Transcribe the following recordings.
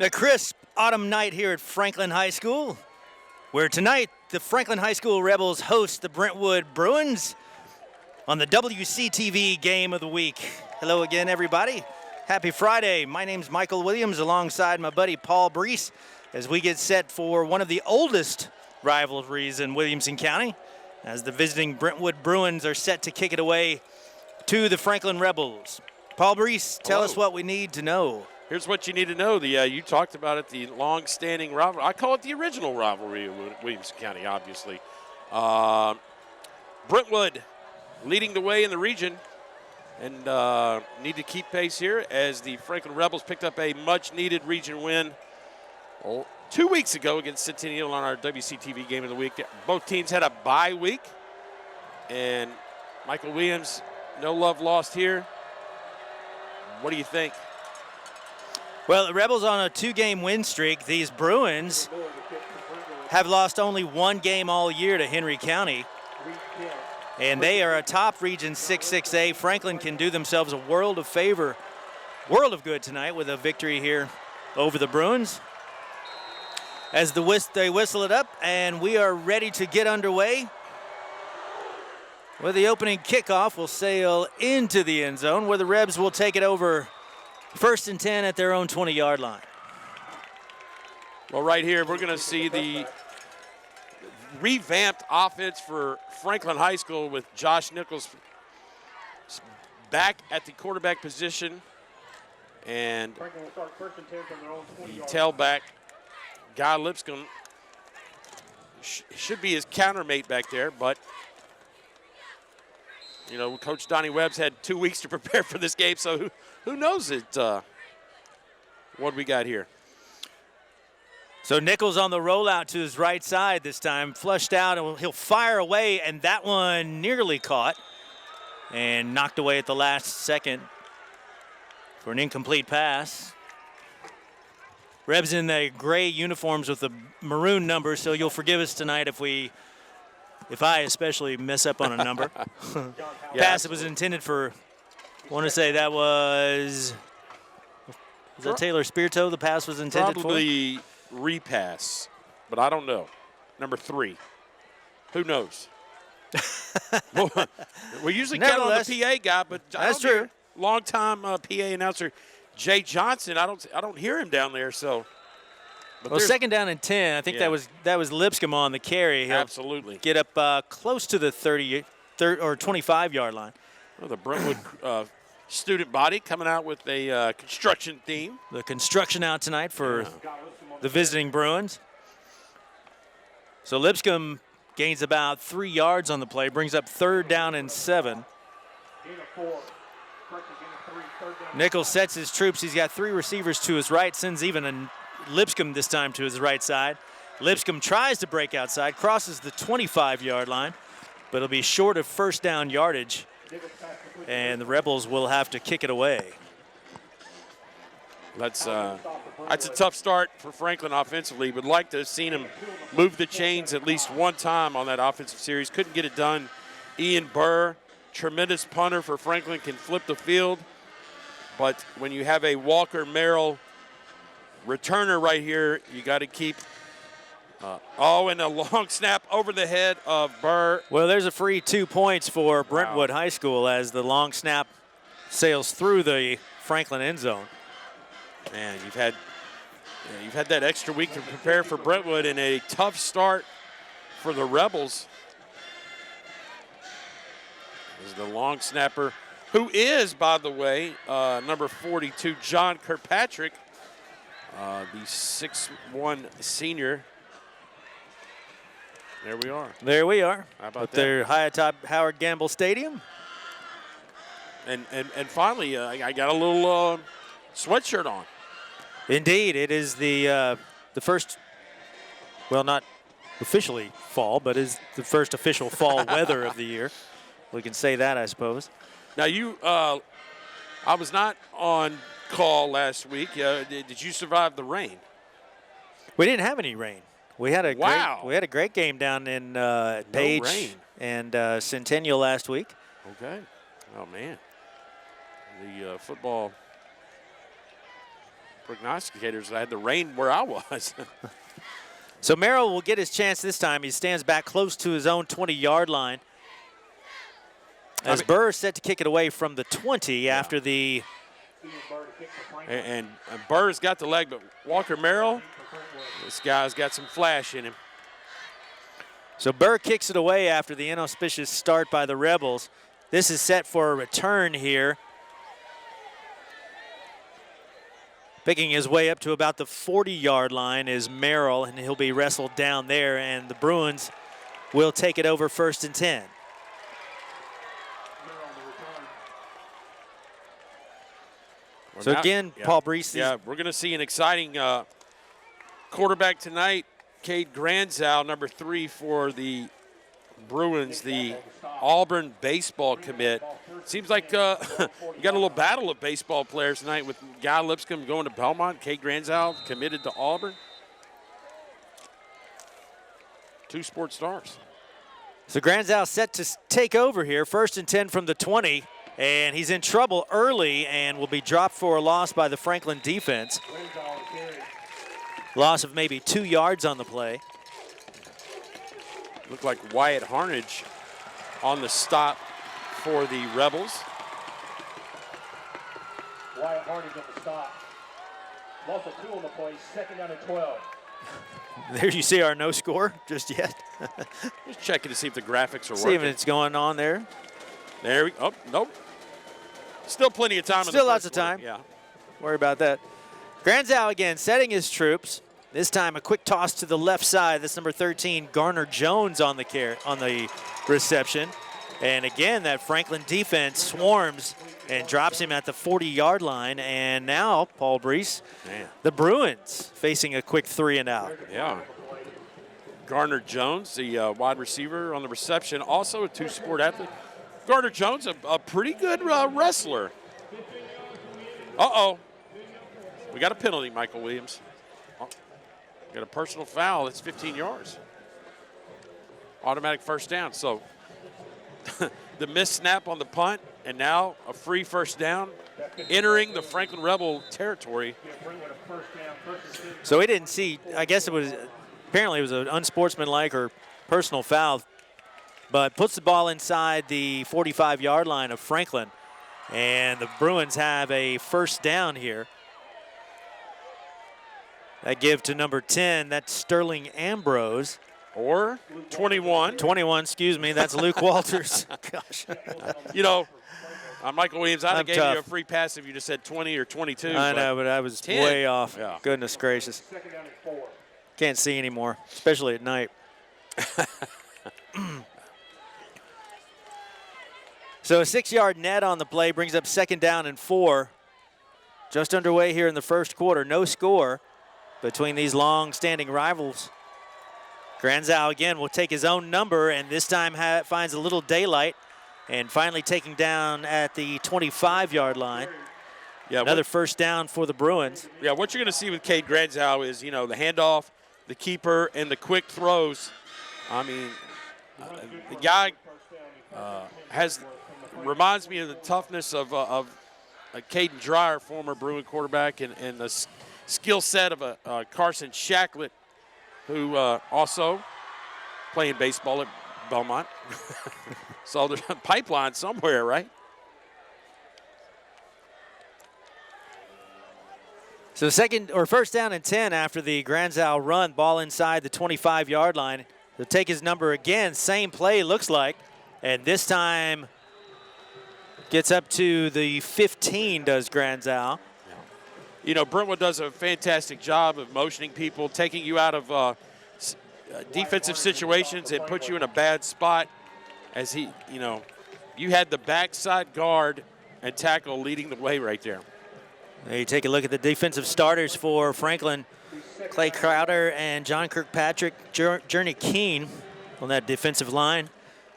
A crisp autumn night here at Franklin High School, where tonight the Franklin High School Rebels host the Brentwood Bruins on the WCTV Game of the Week. Hello again, everybody. Happy Friday. My name's Michael Williams alongside my buddy Paul Breece as we get set for one of the oldest rivalries in Williamson County as the visiting Brentwood Bruins are set to kick it away to the Franklin Rebels. Paul Breece, tell us what we need to know. Here's what you need to know. You talked about it, the long-standing rivalry. I call it the original rivalry of Williamson County, obviously. Brentwood leading the way in the region and need to keep pace here as the Franklin Rebels picked up a much-needed region win 2 weeks ago against Centennial on our WCTV Game of the Week. Both teams had a bye week, and Michael Williams, no love lost here. What do you think? Well, the Rebels on a 2-game win streak. These Bruins have lost only 1 game all year to Henry County. And they are atop Region 6-6A. Franklin can do themselves a world of good tonight with a victory here over the Bruins. As they whistle it up, and we are ready to get underway. With the opening kickoff, will sail into the end zone where the Rebs will take it over 1st and 10 at their own 20-yard line. Well, right here, we're going to see the revamped offense for Franklin High School with Josh Nichols back at the quarterback position. And the tailback, Guy Lipscomb, should be his countermate back there, but you know, Coach Donnie Webb's had 2 weeks to prepare for this game, so who knows what we got here. So Nichols on the rollout to his right side this time, flushed out, and he'll fire away, and that one nearly caught and knocked away at the last second for an incomplete pass. Rebs in the gray uniforms with the maroon numbers, so you'll forgive us tonight if I especially mess up on a number. Pass that was intended for, I want to say that was that Taylor Spirito the pass was intended Probably repass, but I don't know. Number 3. Who knows? We usually count on the PA guy, but that's true. Long-time PA announcer Jay Johnson, I don't hear him down there, so. Well, 2nd down and 10. I think that was Lipscomb on the carry. He'll absolutely get up close to the 30 or 25-yard line. Well, the Brentwood student body coming out with a construction theme. The construction out tonight for the visiting Bruins. So Lipscomb gains about 3 yards on the play, brings up 3rd down and 7. Nichols sets his troops. He's got 3 receivers to his right, sends even a Lipscomb this time to his right side. Lipscomb tries to break outside, crosses the 25-yard line, but it'll be short of 1st down yardage, and the Rebels will have to kick it away. That's a tough start for Franklin offensively. Would like to have seen him move the chains at least one time on that offensive series. Couldn't get it done. Ian Burr, tremendous punter for Franklin, can flip the field. But when you have a Walker Merrill returner right here, you got to keep. And a long snap over the head of Burr. Well, there's a free 2 points for Brentwood High School as the long snap sails through the Franklin end zone. Man, you've had that extra week to prepare for Brentwood and a tough start for the Rebels. This is the long snapper, who is, by the way, number 42, John Kirkpatrick, the 6'1" senior. There we are. There we are. How about that? They're high atop Howard Gamble Stadium. And finally, I got a little sweatshirt on. Indeed, it is the first, well, not officially fall, but is the first official fall weather of the year. We can say that, I suppose. Now I was not on call last week. Did you survive the rain? We didn't have any rain. We had a great game down in Page and Centennial last week. Okay. Oh man, the football prognosticators that had the rain where I was. So Merrill will get his chance this time. He stands back close to his own 20-yard line. As Burr is set to kick it away from the 20 after the... And Burr's got the leg, but Walker Merrill, this guy's got some flash in him. So Burr kicks it away after the inauspicious start by the Rebels. This is set for a return here. Picking his way up to about the 40-yard line is Merrill, and he'll be wrestled down there, and the Bruins will take it over 1st and 10. So again, Paul Breece. Yeah, we're going to see an exciting quarterback tonight. Cade Granzow, number 3 for the Bruins, the Auburn baseball commit. Seems like you got a little battle of baseball players tonight with Guy Lipscomb going to Belmont. Cade Granzow committed to Auburn. 2 sports stars. So Granzow set to take over here. 1st and 10 from the 20. And he's in trouble early and will be dropped for a loss by the Franklin defense. Loss of maybe 2 yards on the play. Looked like Wyatt Harnage on the stop for the Rebels. Wyatt Harnage on the stop. Lost a 2 on the play, 2nd down and 12. There you see our no score just yet. Just checking to see if the graphics are working. See if it's going on there. There we go. Oh, nope. Still plenty of time. Still lots of time. Yeah. Worry about that. Granzow again setting his troops. This time a quick toss to the left side. That's number 13, Garner Jones on the reception. And again, that Franklin defense swarms and drops him at the 40-yard line. And now, Paul Breece, the Bruins facing a quick 3 and out. Yeah. Garner Jones, the wide receiver on the reception, also a 2-sport athlete. Garner Jones, a pretty good wrestler. Uh-oh. We got a penalty, Michael Williams. Got a personal foul. That's 15 yards. Automatic first down. So the missed snap on the punt, and now a free first down, entering the Franklin Rebel territory. So we didn't see, I guess it was, apparently it was an unsportsmanlike or personal foul, but puts the ball inside the 45-yard line of Franklin. And the Bruins have a first down here. That give to number 10, that's Sterling Ambrose. Or 21. 21, excuse me, that's Luke Walters. Gosh. You know, Michael Williams, I'd have gave tough. you a free pass if you just said 20 or 22. I know, but I was 10. way off. Yeah. Goodness gracious. Can't see anymore, especially at night. So a 6-yard net on the play brings up 2nd down and 4. Just underway here in the first quarter. No score between these long-standing rivals. Granzow again will take his own number, and this time finds a little daylight, and finally taking down at the 25-yard line. Yeah, another first down for the Bruins. Yeah, what you're going to see with Cade Granzow is, you know, the handoff, the keeper, and the quick throws. I mean, the guy reminds me of the toughness of Caden Dreyer, former Bruin quarterback, and the skill set of Carson Shacklet, who also playing baseball at Belmont. So there's a pipeline somewhere, right? So first down and 10 after the Granzow run, ball inside the 25-yard line. He'll take his number again, same play looks like, and this time gets up to the 15, does Granzow. You know, Brentwood does a fantastic job of motioning people, taking you out of defensive situations and put you in a bad spot. As he, you know, you had the backside guard and tackle leading the way right there. Now you take a look at the defensive starters for Franklin. Clay Crowder and John Kirkpatrick, Journey Keene on that defensive line.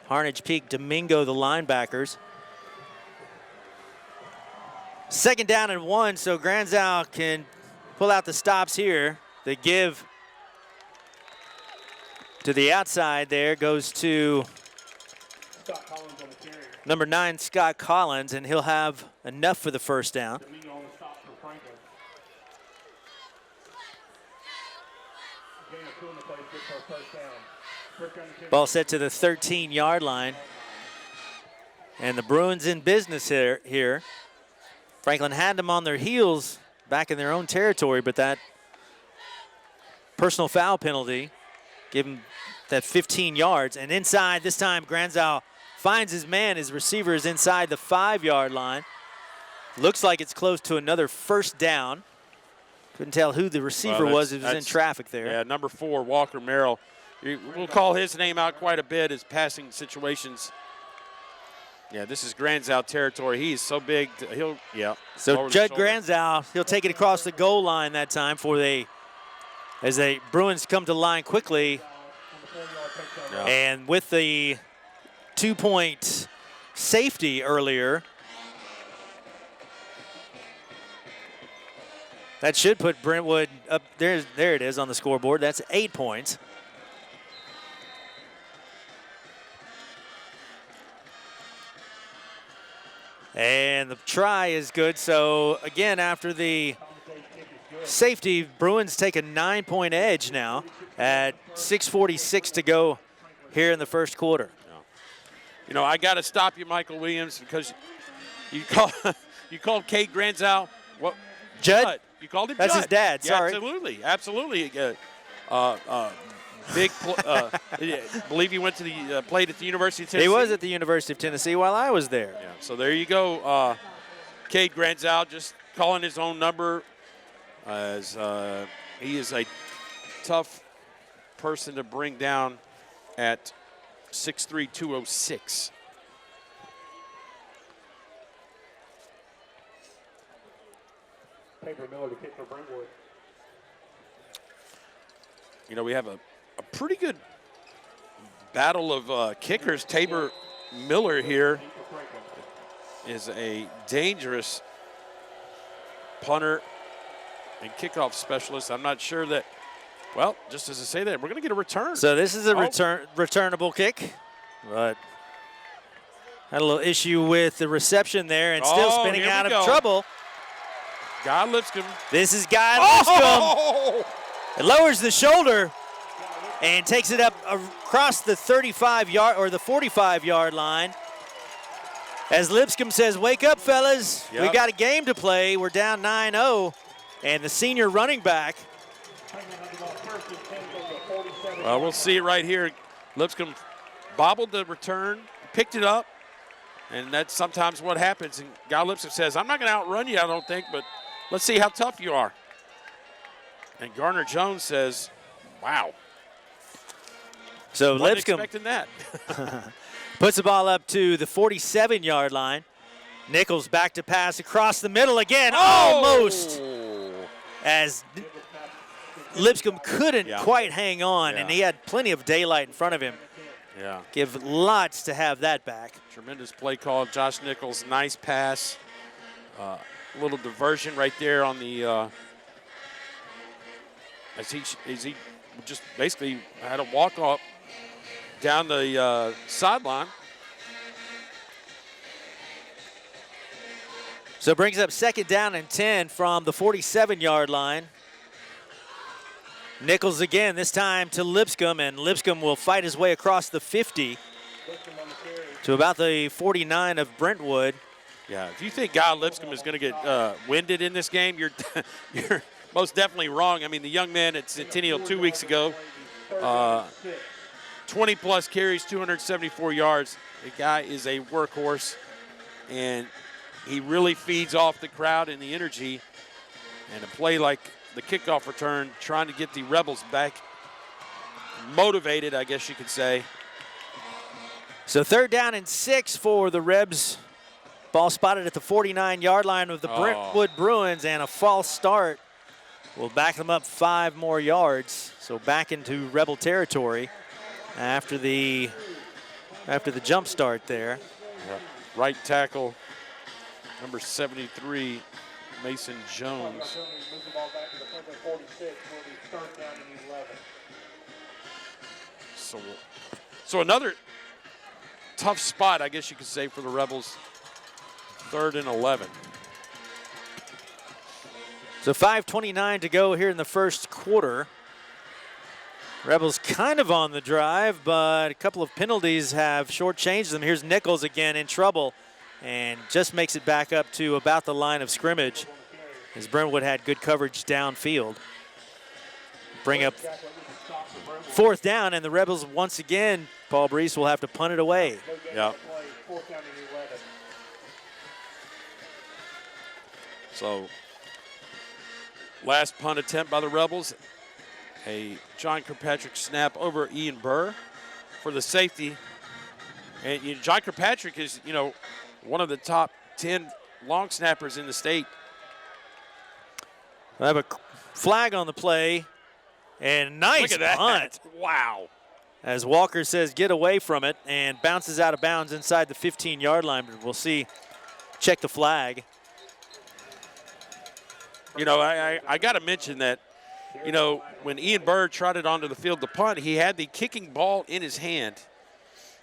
Harnage Peak, Domingo, the linebackers. 2nd down and 1, so Granzow can pull out the stops here. The give to the outside there goes to number 9, Scott Collins, and he'll have enough for the first down. gain of 2 on the play, good for a first down. First down and 10. Ball set to the 13-yard line. And the Bruins in business here. Franklin had them on their heels back in their own territory, but that personal foul penalty gave him that 15 yards. And inside, this time, Granzow finds his man. His receiver is inside the 5-yard line. Looks like it's close to another first down. Couldn't tell who the receiver was. It was in traffic there. Yeah, number 4, Walker Merrill. We'll call his name out quite a bit as passing situations. Yeah, this is Granzow territory. He is so big. So Judd Granzow, he'll take it across the goal line that time as the Bruins come to line quickly. Yeah. And with the 2-point safety earlier, that should put Brentwood up. There it is on the scoreboard. That's 8 points. And the try is good. So, again, after the safety, Bruins take a 9-point edge now at 6:46 to go here in the first quarter. You know, I got to stop you, Michael Williams, because you called Cade Granzow what? Judd? You called him That's Judd. his dad, Yeah, sorry. absolutely. Believe he went to the played at the University of Tennessee. He was at the University of Tennessee while I was there. Yeah, so there you go. Cade Granzow just calling his own number as he is a tough person to bring down at 6'3", 206. Tabor Miller to kick for Brentwood. You know, we have a pretty good battle of kickers. Tabor Miller here is a dangerous punter and kickoff specialist. I'm not sure that, well, just as I say that, we're going to get a return. So this is a returnable kick, but had a little issue with the reception there and still spinning out of trouble. Guy Lipscomb. This is Guy Lipscomb. It lowers the shoulder and takes it up across the 35-yard or the 45-yard line. As Lipscomb says, wake up, fellas. Yep. We got a game to play. We're down 9-0. And the senior running back. Well, we'll see it right here. Lipscomb bobbled the return, picked it up, and that's sometimes what happens. And Guy Lipscomb says, I'm not going to outrun you, I don't think, but let's see how tough you are. And Garner Jones says, wow. So Wasn't Lipscomb expecting that. puts the ball up to the 47-yard line. Nichols back to pass across the middle again. Almost. As Lipscomb couldn't quite hang on, and he had plenty of daylight in front of him. Yeah. Give lots to have that back. Tremendous play call. Josh Nichols, nice pass. A little diversion right there on the as he just basically had a walk up down the sideline. So it brings up 2nd down and 10 from the 47-yard line. Nichols again, this time to Lipscomb, and Lipscomb will fight his way across the 50 to about the 49 of Brentwood. Yeah, if you think Guy Lipscomb is going to get winded in this game, you're most definitely wrong. I mean, the young man at Centennial 2 weeks ago, 20-plus carries, 274 yards. The guy is a workhorse, and he really feeds off the crowd and the energy. And a play like the kickoff return, trying to get the Rebels back motivated, I guess you could say. So 3rd down and 6 for the Rebs. Ball spotted at the 49-yard line of the Brentwood Bruins, and a false start will back them up 5 more yards. So back into Rebel territory after the jump start there. Yep. Right tackle, number 73, Mason Jones. So another tough spot, I guess you could say, for the Rebels. 3rd and 11. So 5:29 to go here in the first quarter. Rebels kind of on the drive, but a couple of penalties have shortchanged them. Here's Nichols again in trouble and just makes it back up to about the line of scrimmage as Brentwood had good coverage downfield. Bring up 4th down, and the Rebels once again, Paul Breece will have to punt it away. Yeah. So, last punt attempt by the Rebels. A John Kirkpatrick snap over Ian Burr for the safety. And John Kirkpatrick is, one of the top 10 long snappers in the state. I have a flag on the play, and nice Look at that. punt. Wow. As Walker says, get away from it, and bounces out of bounds inside the 15-yard line. But we'll see. Check the flag. I got to mention that, when Ian Burr trotted onto the field to punt, he had the kicking ball in his hand,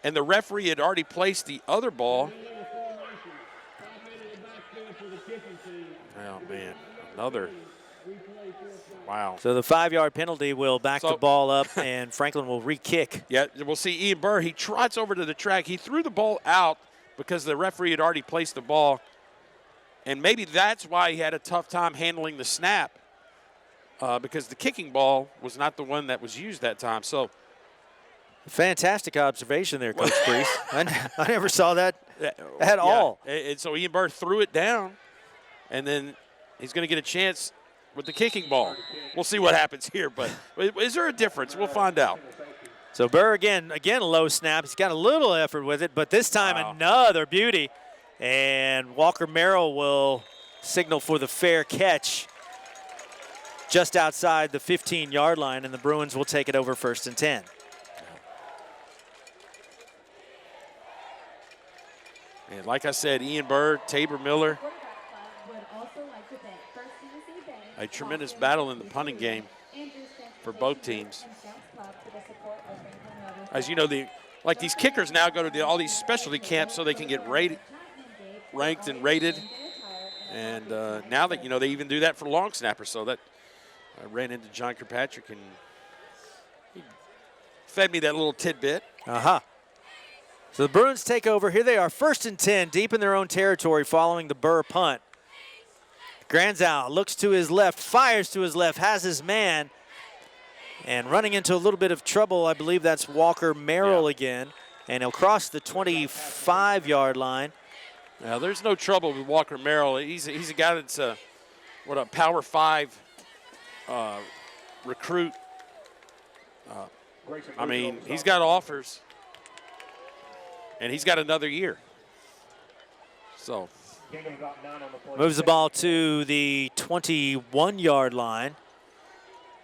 and the referee had already placed the other ball. Oh, man, another. Wow. So the 5-yard penalty will back the ball up, and Franklin will re-kick. Yeah, we'll see Ian Burr. He trots over to the track. He threw the ball out because the referee had already placed the ball, and maybe that's why he had a tough time handling the snap. Because the kicking ball was not the one that was used that time. So, fantastic observation there, Coach Breece. I never saw that at all. And so Ian Burr threw it down, and then he's going to get a chance with the kicking ball. We'll see what happens here, but is there a difference? We'll find out. So Burr again a low snap. He's got a little effort with it, but this time another beauty. And Walker Merrill will signal for the fair catch just outside the 15-yard line, and the Bruins will take it over 1st and 10. And like I said, Ian Burr, Tabor Miller, a tremendous battle in the punting game for both teams. As you know, these kickers now go to all these specialty camps so they can get ranked and rated. And now that, they even do that for long snappers, so that I ran into John Kirkpatrick, and he fed me that little tidbit. So the Bruins take over. Here they are, 1st and 10, deep in their own territory following the Burr punt. Granzow looks to his left, fires to his left, has his man, and running into a little bit of trouble. I believe that's Walker Merrill again, and he'll cross the 25-yard line. Now, there's no trouble with Walker Merrill. He's a guy that's a Power 5 recruit. He's got offers, and he's got another year. So moves the ball to the 21-yard line.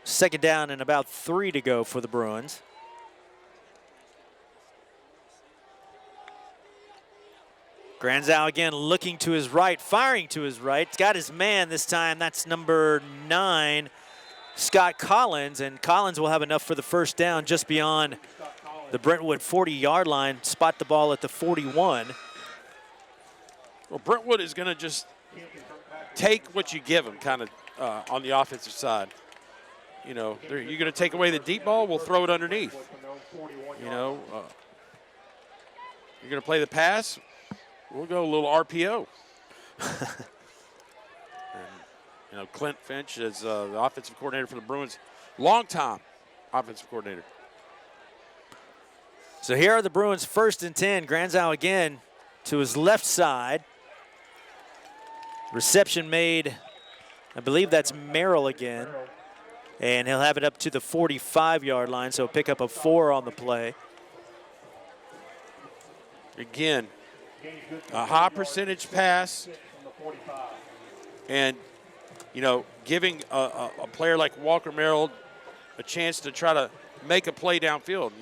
2nd down and about 3 to go for the Bruins. Granzow again looking to his right, firing to his right. He's got his man this time. That's number 9, Scott Collins. And Collins will have enough for the 1st down just beyond the Brentwood 40-yard line. Spot the ball at the 41. Well, Brentwood is going to just take what you give them kind of on the offensive side. You're going to take away the deep ball, we'll throw it underneath. You're going to play the pass, we'll go a little RPO. And, Clint Finch is the offensive coordinator for the Bruins, long-time offensive coordinator. So here are the Bruins 1st and 10. Granzow again to his left side. Reception made, I believe that's Merrill again. And he'll have it up to the 45-yard line, so pick up a 4 on the play. Again, a high percentage pass, and giving a player like Walker Merrill a chance to try to make a play downfield.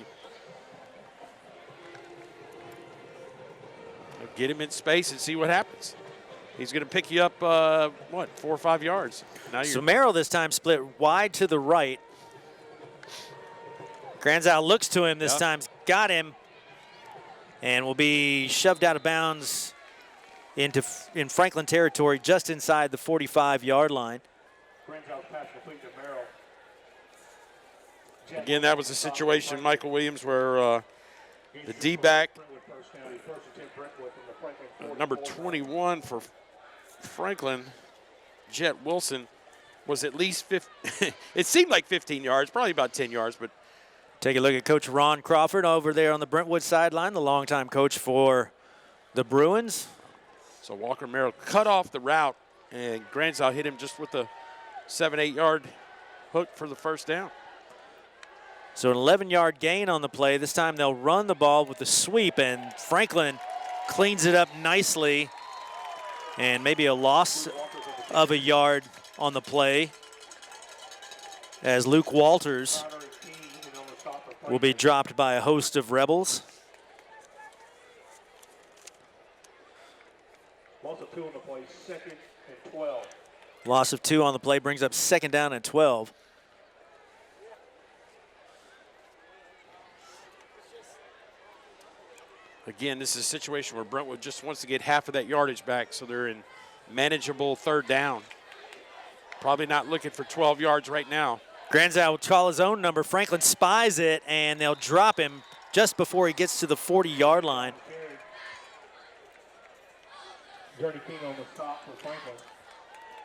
Get him in space and see what happens. He's going to pick you up, 4 or 5 yards. Now So Merrill this time split wide to the right. Granzow looks to him this time, got him, and will be shoved out of bounds in Franklin territory just inside the 45-yard line. Again, that was a situation, Michael Williams, where the D-back, number 21 for Franklin, Jet Wilson, was at least 15. It seemed like 15 yards, probably about 10 yards, but take a look at Coach Ron Crawford over there on the Brentwood sideline, the longtime coach for the Bruins. So Walker Merrill cut off the route, and Granzow hit him just with a 7-8 yard hook for the first down. So an 11-yard gain on the play. This time they'll run the ball with the sweep, and Franklin cleans it up nicely. And maybe a loss of a yard on the play, as Luke Walters will be dropped by a host of Rebels. Loss of 2 on the play, 2nd and 12. Loss of 2 on the play brings up 2nd down and 12. Again, this is a situation where Brentwood just wants to get half of that yardage back, so they're in manageable 3rd down. Probably not looking for 12 yards right now. Granzow will call his own number. Franklin spies it, and they'll drop him just before he gets to the 40-yard line. Journey King on the stop for Franklin.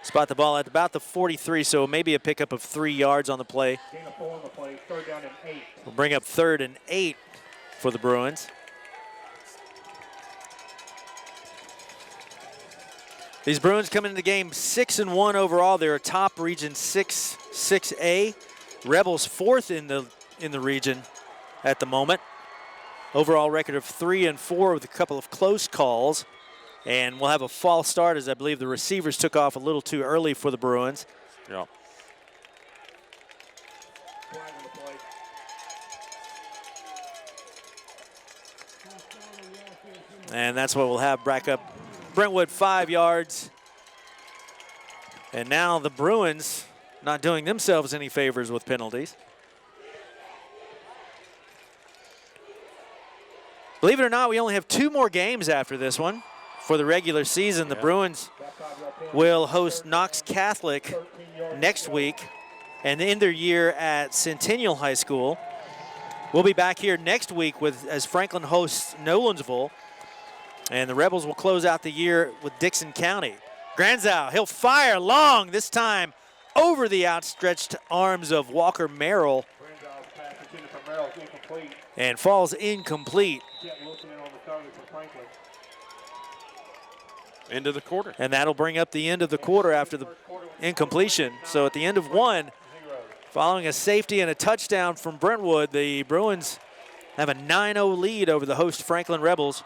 Spot the ball at about the 43, so maybe a pickup of 3 yards on the play. Gain of 4 on the play, 3rd down and 8. We'll bring up 3rd and 8 for the Bruins. These Bruins come into the game 6-1 overall. They're a top region 6A. Rebels 4th in the region at the moment. Overall record of 3-4 with a couple of close calls. And we'll have a false start, as I believe the receivers took off a little too early for the Bruins. Yeah. And that's what we'll have back up. Brentwood 5 yards. And now the Bruins not doing themselves any favors with penalties. Believe it or not, we only have 2 more games after this one for the regular season. The Bruins will host Knox Catholic next week and end their year at Centennial High School. We'll be back here next week as Franklin hosts Nolensville. And the Rebels will close out the year with Dixon County. Granzow, he'll fire long, this time over the outstretched arms of Walker Merrill. And falls incomplete. End of the quarter. And that'll bring up the end of the quarter after the incompletion. So at the end of 1, following a safety and a touchdown from Brentwood, the Bruins have a 9-0 lead over the host Franklin Rebels.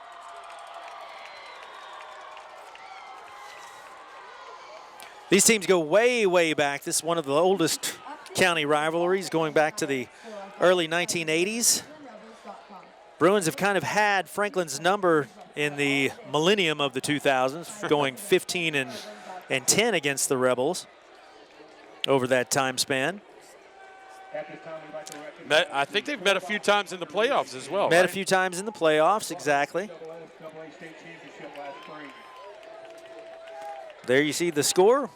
These teams go way, way back. This is one of the oldest county rivalries, going back to the early 1980s. Bruins have kind of had Franklin's number in the millennium of the 2000s, going 15 and 10 against the Rebels over that time span. I think they've met a few times in the playoffs as well. Met a few times in the playoffs, exactly. There you see the score.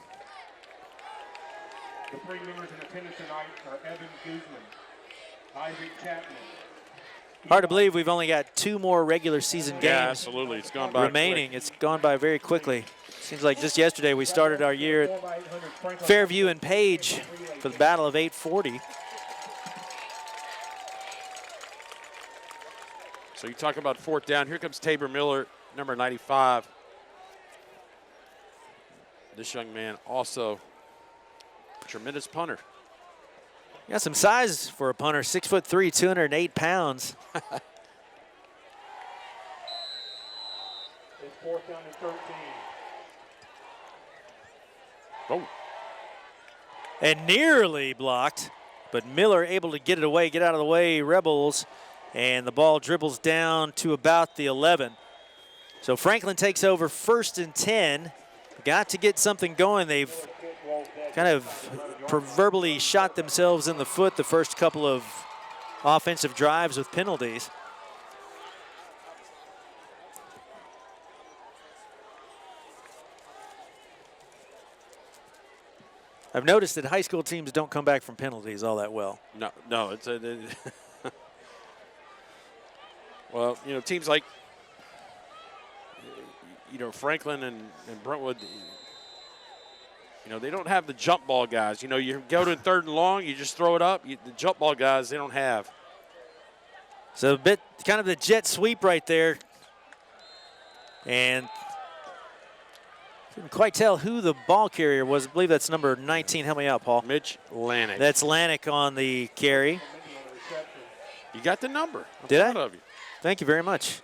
The 3 members in attendance tonight are Evan Guzman, Isaac Chapman. Hard to believe we've only got 2 more regular season games. Yeah, absolutely. It's gone by remaining. quick. It's gone by very quickly. Seems like just yesterday we started our year at Fairview and Page for the Battle of 840. So you talk about 4th down. Here comes Tabor Miller, number 95. This young man also a tremendous punter. Got some size for a punter, 6'3", 208 pounds. It's 4th down and 13. Oh. And nearly blocked, but Miller able to get it away, get out of the way, Rebels, and the ball dribbles down to about the 11. So Franklin takes over 1st and 10. Got to get something going. They've kind of proverbially shot themselves in the foot the first couple of offensive drives with penalties. I've noticed that high school teams don't come back from penalties all that well. No, it's a well, you know, teams like Franklin and Brentwood, you know, they don't have the jump ball guys. You know, you go to 3rd and long, you just throw it up. The jump ball guys, they don't have. So a bit kind of the jet sweep right there. And couldn't quite tell who the ball carrier was. I believe that's number 19. Help me out, Paul. Mitch Lanik. That's Lanik on the carry. You got the number. I'm Did proud I? of you. Thank you very much.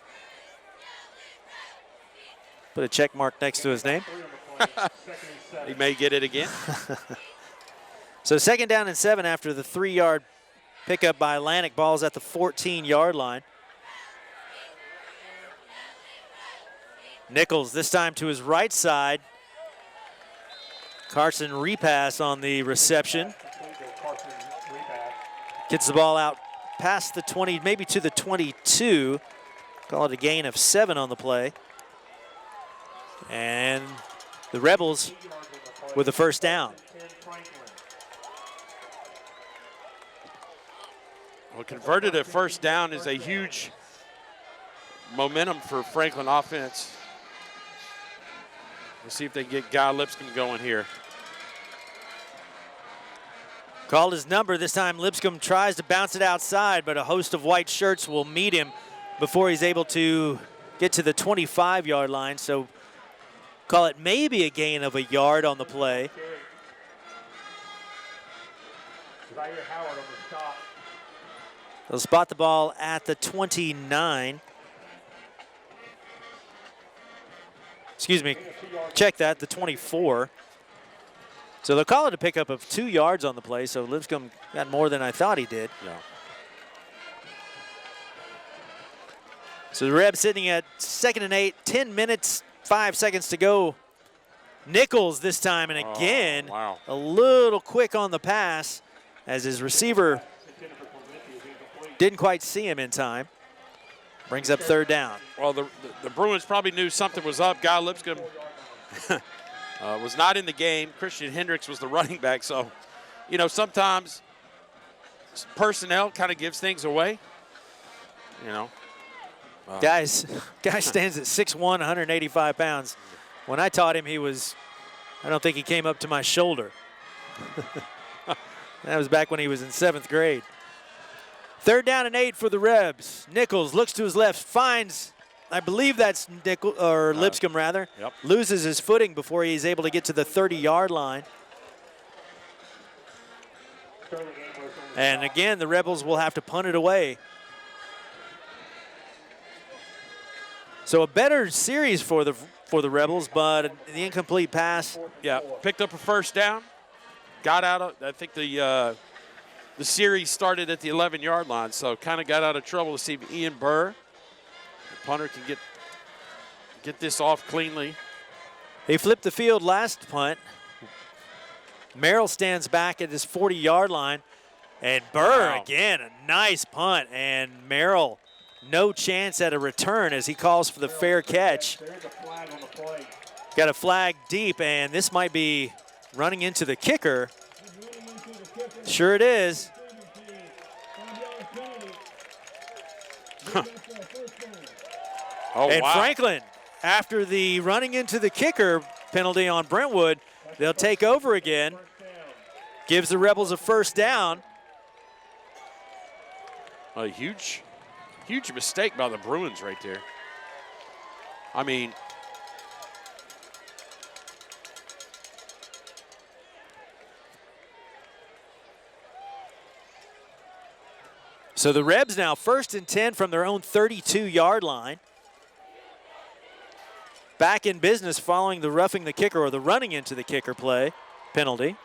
Put a check mark next to his name. He may get it again. So 2nd down and 7 after the 3-yard pickup by Lanik. Ball's at the 14-yard line. Nichols this time to his right side. Carson repass on the reception. Gets the ball out past the 20, maybe to the 22. Call it a gain of 7 on the play. And the Rebels with the first down. Well, converted at first down is a huge momentum for Franklin offense. Let's see if they can get Guy Lipscomb going here. Called his number. This time Lipscomb tries to bounce it outside, but a host of white shirts will meet him before he's able to get to the 25-yard line. So call it maybe a gain of a yard on the play. They'll spot the ball at the 29. Excuse me, check that, the 24. So they'll call it a pickup of 2 yards on the play, so Lipscomb got more than I thought he did. Yeah. So the Rebs sitting at 2nd and 8, 10 minutes, 5 seconds to go. Nichols this time, and again, wow. A little quick on the pass as his receiver didn't quite see him in time. Brings up 3rd down. Well, the Bruins probably knew something was up. Guy Lipscomb was not in the game. Christian Hendricks was the running back. So, you know, sometimes personnel kind of gives things away. You know. Guy stands at 6'1", 185 pounds. When I taught him, I don't think he came up to my shoulder. That was back when he was in 7th grade. 3rd down and 8 for the Rebs. Nichols looks to his left, finds, I believe that's Lipscomb rather. Yep. Loses his footing before he's able to get to the 30-yard line. And again, the Rebels will have to punt it away. So a better series for the Rebels, but the incomplete pass. Yeah, picked up a first down. Got out of, I think the series started at the 11-yard line, so kind of got out of trouble to see if Ian Burr, the punter, can get this off cleanly. He flipped the field last punt. Merrill stands back at his 40-yard line, and Burr again, a nice punt, and Merrill no chance at a return as he calls for the fair catch. Got a flag deep, and this might be running into the kicker. Sure it is. And Franklin, after the running into the kicker penalty on Brentwood, they'll take over again. Gives the Rebels a first down. A huge mistake by the Bruins right there. I mean, so the Rebs now 1st and 10 from their own 32-yard line. Back in business following the roughing the kicker or the running into the kicker play penalty.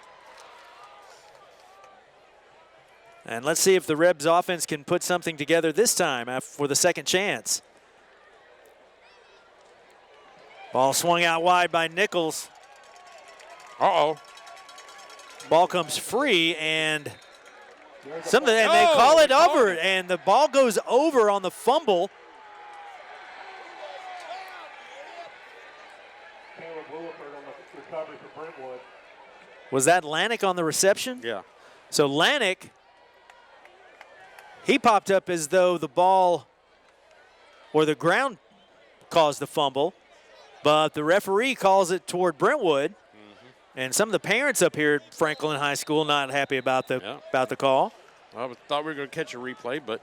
And let's see if the Rebs offense can put something together this time for the second chance. Ball swung out wide by Nichols. uh-oh. Ball comes free, and they call it over, and the ball goes over on the fumble. Was that Lanik on the reception? Yeah. So Lanik, he popped up as though the ball or the ground caused the fumble, but the referee calls it toward Brentwood. And some of the parents up here at Franklin High School not happy about the call. I thought we were going to catch a replay, but.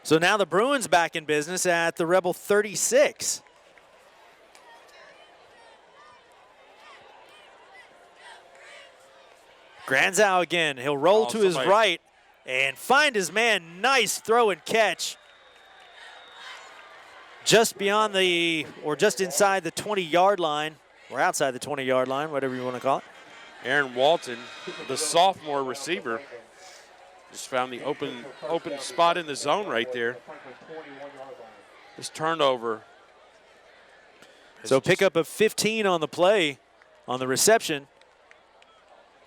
So now the Bruins back in business at the Rebel 36. Granzow again. He'll roll to his right and find his man. Nice throw and catch. Just beyond or just inside the 20-yard line, or outside the 20-yard line, whatever you want to call it. Aaron Walton, the sophomore receiver, just found the open spot in the zone right there. This turnover. So pickup of 15 on the play, on the reception.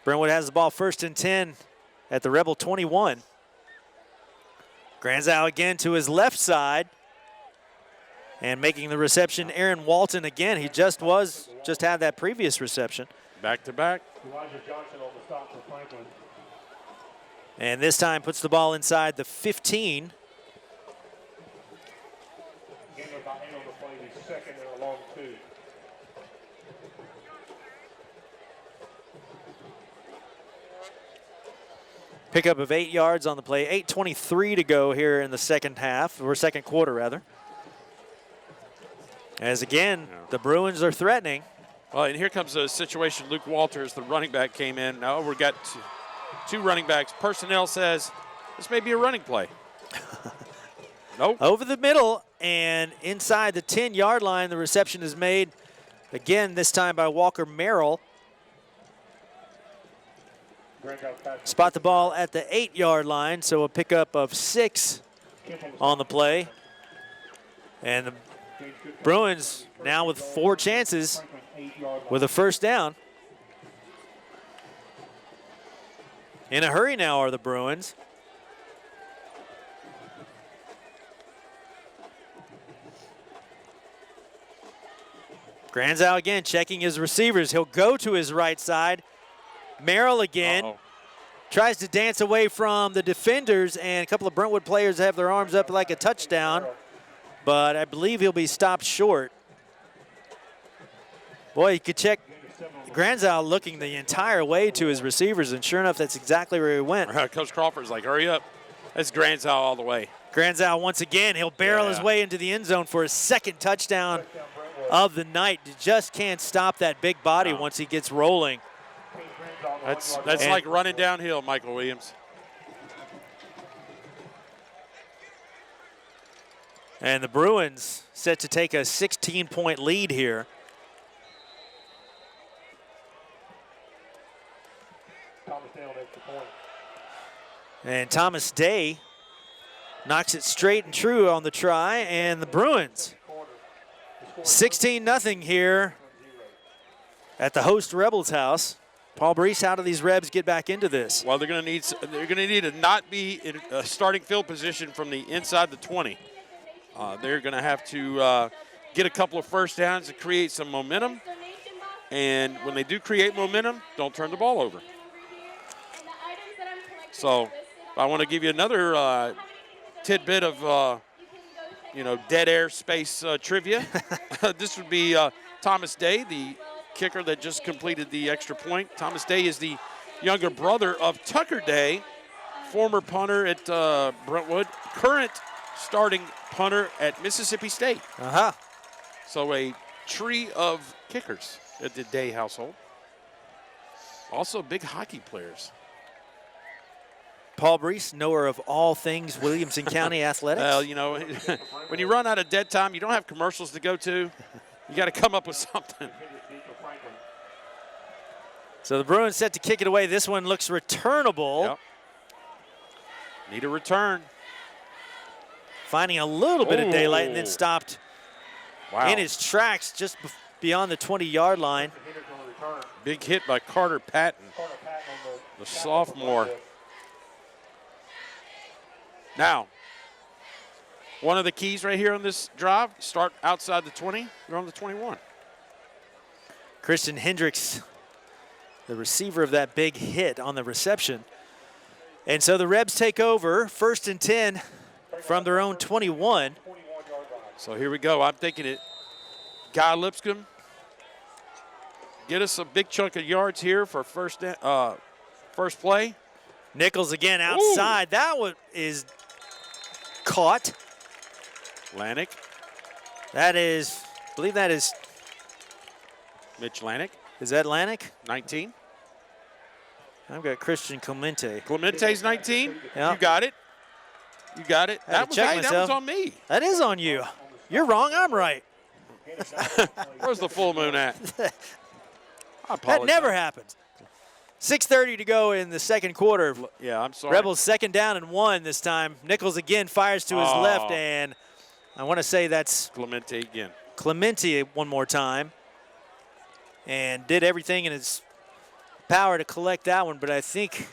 Brentwood has the ball 1st and 10 at the Rebel 21. Granzow again to his left side. And making the reception, Aaron Walton again. He just had that previous reception. Back to back. And this time puts the ball inside the 15. Pickup of 8 yards on the play. 8:23 to go here in the second half, or second quarter rather. As again, the Bruins are threatening. Well, and here comes a situation. Luke Walters, the running back, came in. Now we've got two running backs. Personnel says this may be a running play. Nope. Over the middle and inside the 10-yard line, the reception is made. Again, this time by Walker Merrill. Spot the ball at the 8-yard line, so a pickup of 6 on the play. And the Bruins now with 4 chances with a first down. In a hurry now are the Bruins. Granzow again checking his receivers. He'll go to his right side. Merrill again. Tries to dance away from the defenders, and a couple of Brentwood players have their arms up like a touchdown. But I believe he'll be stopped short. Boy, you could check Granzow looking the entire way to his receivers, and sure enough, that's exactly where he went. Coach Crawford's like, hurry up. That's Granzow all the way. Granzow once again, he'll barrel his way into the end zone for his 2nd touchdown of the night. You just can't stop that big body once he gets rolling. That's like running downhill, Michael Williams. And the Bruins set to take a 16-point lead here. And Thomas Day knocks it straight and true on the try, and the Bruins 16-0 here at the host Rebels house. Paul Breece, how do these Rebs get back into this? Well, they're going to need to not be in a starting field position from the inside the 20. They're going to have to get a couple of first downs to create some momentum. And when they do create momentum, don't turn the ball over. So I want to give you another tidbit of, dead air space trivia. This would be Thomas Day, the kicker that just completed the extra point. Thomas Day is the younger brother of Tucker Day, former punter at Brentwood, current starting punter at Mississippi State. So a tree of kickers at the Day household. Also big hockey players. Paul Breece, knower of all things Williamson County athletics. Well, when you run out of dead time, you don't have commercials to go to. You got to come up with something. So the Bruins set to kick it away. This one looks returnable. Yep. Need a return. Finding a little bit of daylight and then stopped in his tracks just beyond the 20-yard line. Big hit by Carter Patton, the sophomore. Now, one of the keys right here on this drive, start outside the 20, you're on the 21. Christian Hendricks, the receiver of that big hit on the reception. And so the Rebs take over, 1st and 10 from their own 21. So here we go. I'm thinking it. Guy Lipscomb, get us a big chunk of yards here for first play. Nichols again outside. Ooh. That one is caught. Lanik. That is, I believe that is. Mitch Lanik. Is that Lanik? 19. I've got Christian Clemente. Clemente's 19. Yep. You got it. You got it. That was on me. That is on you. You're wrong. I'm right. Where's the full moon at? I apologize. That never happens. 6:30 to go in the second quarter. Yeah, I'm sorry. Rebels 2nd down and 1 this time. Nichols again fires to his left, and I want to say that's Clemente again. Clemente one more time. And did everything in his power to collect that one, but I think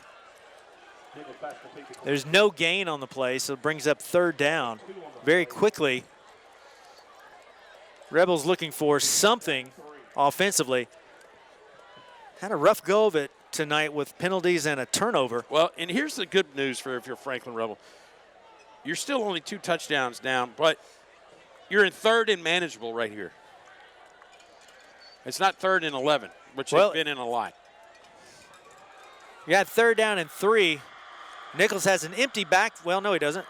there's no gain on the play, so it brings up 3rd down very quickly. Rebels looking for something offensively. Had a rough go of it tonight with penalties and a turnover. Well, and here's the good news for if you're Franklin Rebel. You're still only 2 touchdowns down, but you're in 3rd and manageable right here. It's not 3rd and 11, which they've been in a lot. You got 3rd down and 3. Nichols has an empty back. Well, no, he doesn't.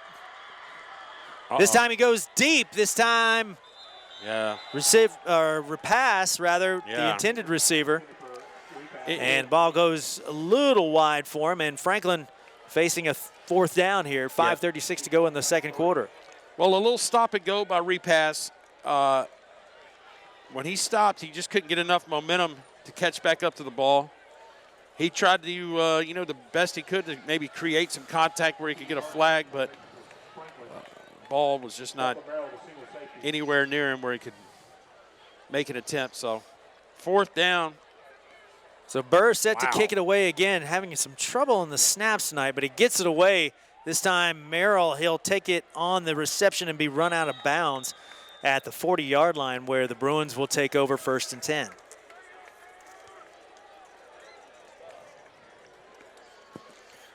This time he goes deep. This time, pass rather, the intended receiver. And ball goes a little wide for him, and Franklin facing a 4th down here. 5:36 to go in the second quarter. Well, a little stop and go by repass. When he stopped, he just couldn't get enough momentum to catch back up to the ball. He tried to do, the best he could to maybe create some contact where he could get a flag, but ball was just not anywhere near him where he could make an attempt. So 4th down. So Burr set to kick it away again, having some trouble in the snaps tonight, but he gets it away. This time Merrill, he'll take it on the reception and be run out of bounds at the 40-yard line, where the Bruins will take over 1st and 10.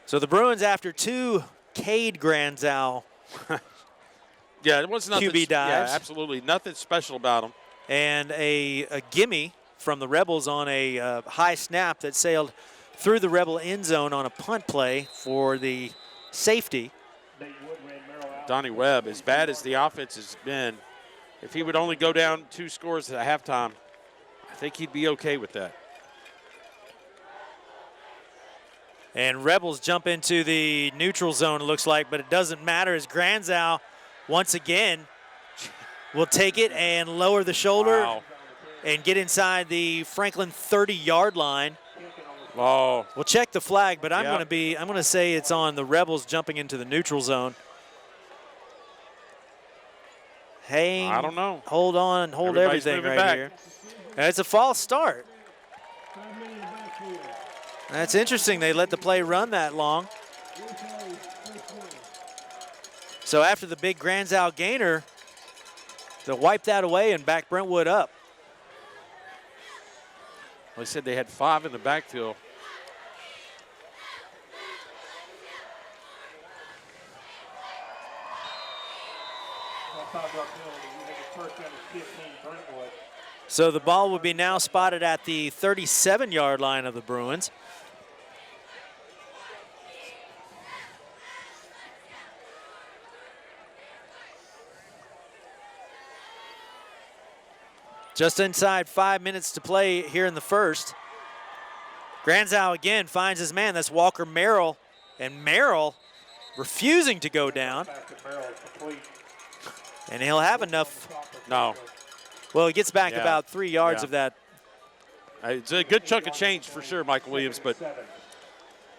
So the Bruins, after 2 Cade Granzow it was nothing. QB dives. Yeah, absolutely. Nothing special about them. And a gimme from the Rebels on a high snap that sailed through the Rebel end zone on a punt play for the safety. Donnie Webb, as bad as the offense has been, if he would only go down 2 scores at halftime, I think he'd be okay with that. And Rebels jump into the neutral zone, it looks like, but it doesn't matter as Granzow once again will take it and lower the shoulder and get inside the Franklin 30-yard line. Oh. We'll check the flag, but I'm going to say it's on the Rebels jumping into the neutral zone. I don't know. Hold on, hold everything right here. And it's a false start. That's interesting. They let the play run that long. So after the big Granzow gainer, they'll wipe that away and back Brentwood up. Well, they said they had 5 in the backfield. So the ball will be now spotted at the 37-yard line of the Bruins. Just inside 5 minutes to play here in the first. Granzow again finds his man. That's Walker Merrill. And Merrill refusing to go down. And he'll have enough. No. Well, he gets back about 3 yards of that. It's a good chunk of change for sure, Michael Williams, but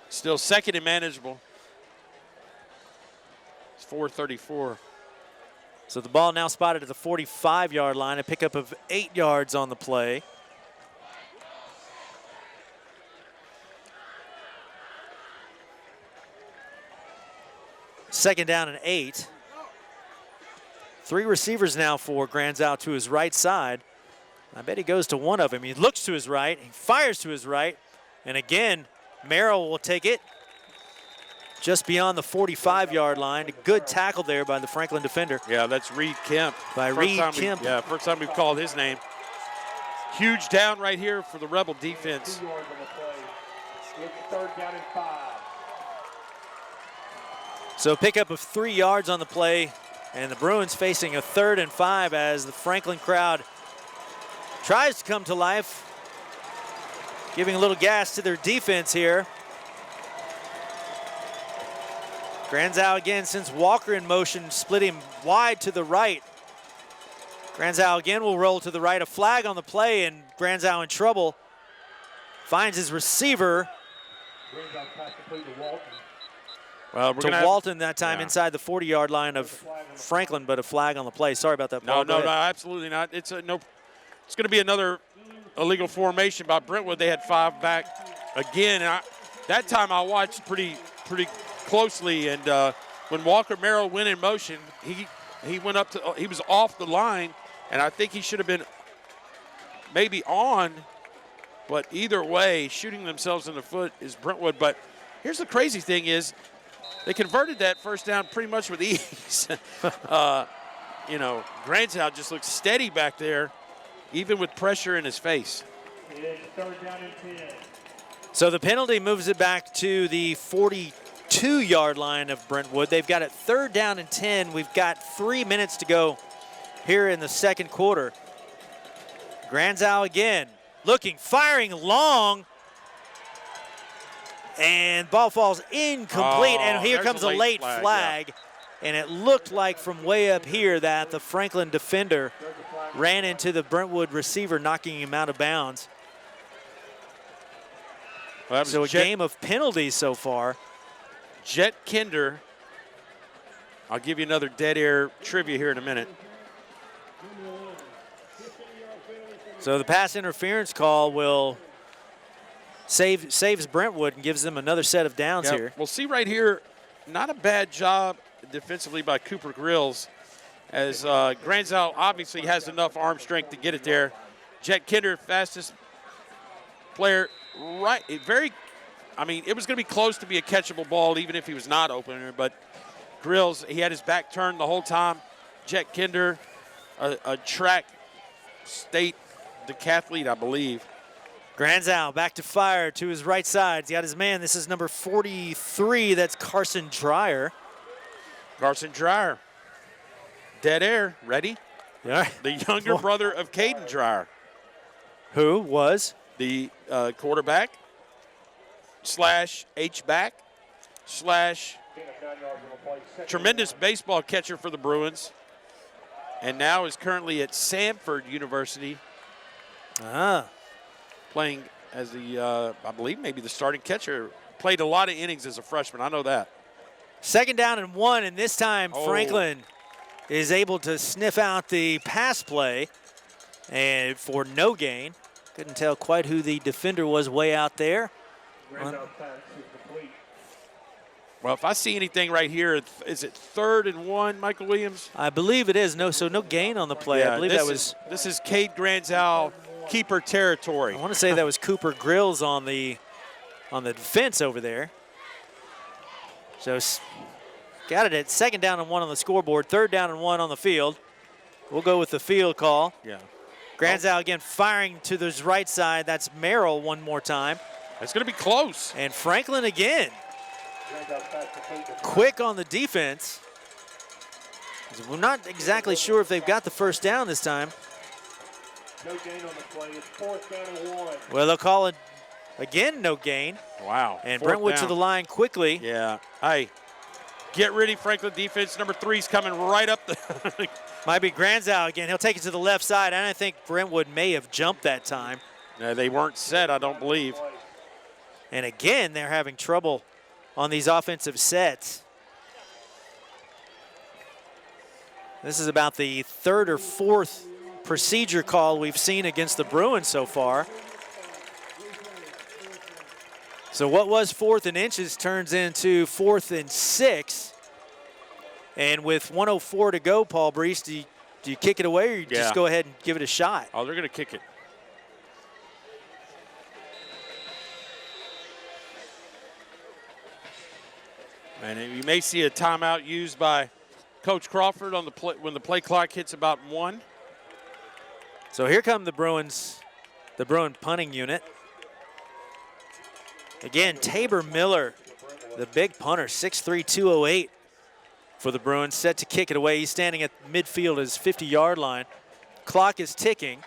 still 2nd and manageable. It's 4:34. So the ball now spotted at the 45-yard line, a pickup of 8 yards on the play. Second down and 8. 3 receivers now for Granzow to his right side. I bet he goes to one of them. He looks to his right, he fires to his right, and again, Merrill will take it just beyond the 45-yard line. A good tackle there by the Franklin defender. Yeah, that's Reed Kemp. By Reed Kemp. Yeah, first time we've called his name. Huge down right here for the Rebel defense. 2 yards on the play. It's 3rd down and 5. So pickup of 3 yards on the play, and the Bruins facing a 3rd and 5 as the Franklin crowd tries to come to life, giving a little gas to their defense here. Granzow again sends Walker in motion, split him wide to the right. Granzow again will roll to the right. A flag on the play, and Granzow in trouble. Finds his receiver. Granzow pass complete to Walton. Well, to Walton that time inside the 40-yard line of Franklin, but a flag on the play. Sorry about that, Paul. No, absolutely not. It's going to be another illegal formation by Brentwood. They had 5 back again. And that time I watched pretty closely, and when Walker Merrill went in motion, he went up to, he was off the line, and I think he should have been maybe on, but either way, shooting themselves in the foot is Brentwood. But here's the crazy thing is, they converted that first down pretty much with ease. You know, Granzow just looks steady back there, even with pressure in his face. It is 3rd down and 10. So the penalty moves it back to the 42-yard line of Brentwood. They've got it 3rd down and 10. We've got 3 minutes to go here in the second quarter. Granzow again, looking, firing long. And ball falls incomplete, and here comes a late flag. Yeah. And it looked like from way up here that the Franklin defender ran into the Brentwood receiver, knocking him out of bounds. Well, so a game of penalties so far. Jet Kinder, I'll give you another dead air trivia here in a minute. So the pass interference call will saves Brentwood and gives them another set of downs here. We'll see right here, not a bad job defensively by Cooper Grills, as Granzow obviously has enough arm strength to get it there. Jet Kinder, fastest player, right, it was going to be close to be a catchable ball even if he was not open, but Grills, he had his back turned the whole time. Jet Kinder, a track state decathlete, I believe. Granzow back to fire to his right side. He's got his man. This is number 43. That's Carson Dreyer. Carson Dreyer. Dead air. Ready? Yeah. The younger brother of Caden Dreyer. Who was? The quarterback / H-back / tremendous baseball catcher for the Bruins. And now is currently at Samford University. Playing as the, I believe maybe the starting catcher. Played a lot of innings as a freshman, I know that. 2nd down and 1, and this time Franklin is able to sniff out the pass play and for no gain. Couldn't tell quite who the defender was way out there. Well, if I see anything right here, is it 3rd and 1, Michael Williams? I believe it is. So no gain on the play. Yeah, I believe that was. This is Cade Granzow keeper territory. I want to say that was Cooper Grills on the defense over there. So got it at 2nd down and 1 on the scoreboard, 3rd down and 1 on the field. We'll go with the field call. Yeah. Granzow again firing to his right side. That's Merrill one more time. It's going to be close. And Franklin again. Quick on the defense. We're not exactly sure if they've got the first down this time. No gain on the play. It's 4th down and 1. Well, they'll call it again, no gain. Wow. And Brentwood to the line quickly. Yeah. Hey, get ready, Franklin defense. Number 3's coming right up the. Might be Granzow again. He'll take it to the left side. And I think Brentwood may have jumped that time. No, they weren't set, I don't believe. And again, they're having trouble on these offensive sets. This is about the 3rd or 4th procedure call we've seen against the Bruins so far. So what was 4th and inches turns into 4th and 6. And with 1:04 to go, Paul Breece, do Do you kick it away or you just go ahead and give it a shot? Oh, they're going to kick it. And you may see a timeout used by Coach Crawford on the play, when the play clock hits about 1. So here come the Bruin punting unit. Again, Tabor Miller, the big punter, 6'3", 208 for the Bruins, set to kick it away. He's standing at midfield, his 50-yard line. Clock is ticking.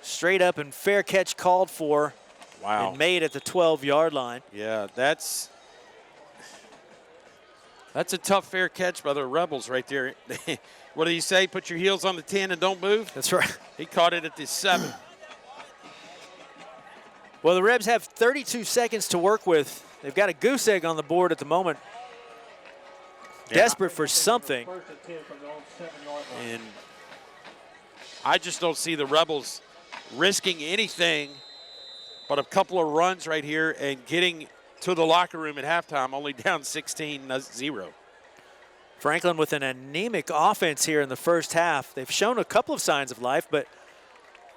Straight up and fair catch called for. Wow. And made at the 12-yard line. Yeah, that's a tough fair catch by the Rebels right there. What do you say? Put your heels on the 10 and don't move? That's right. He caught it at the 7. Well, the Rebs have 32 seconds to work with. They've got a goose egg on the board at the moment. Yeah. Desperate for something. And I just don't see the Rebels risking anything but a couple of runs right here and getting to the locker room at halftime, only down 16-0. Franklin with an anemic offense here in the first half. They've shown a couple of signs of life, but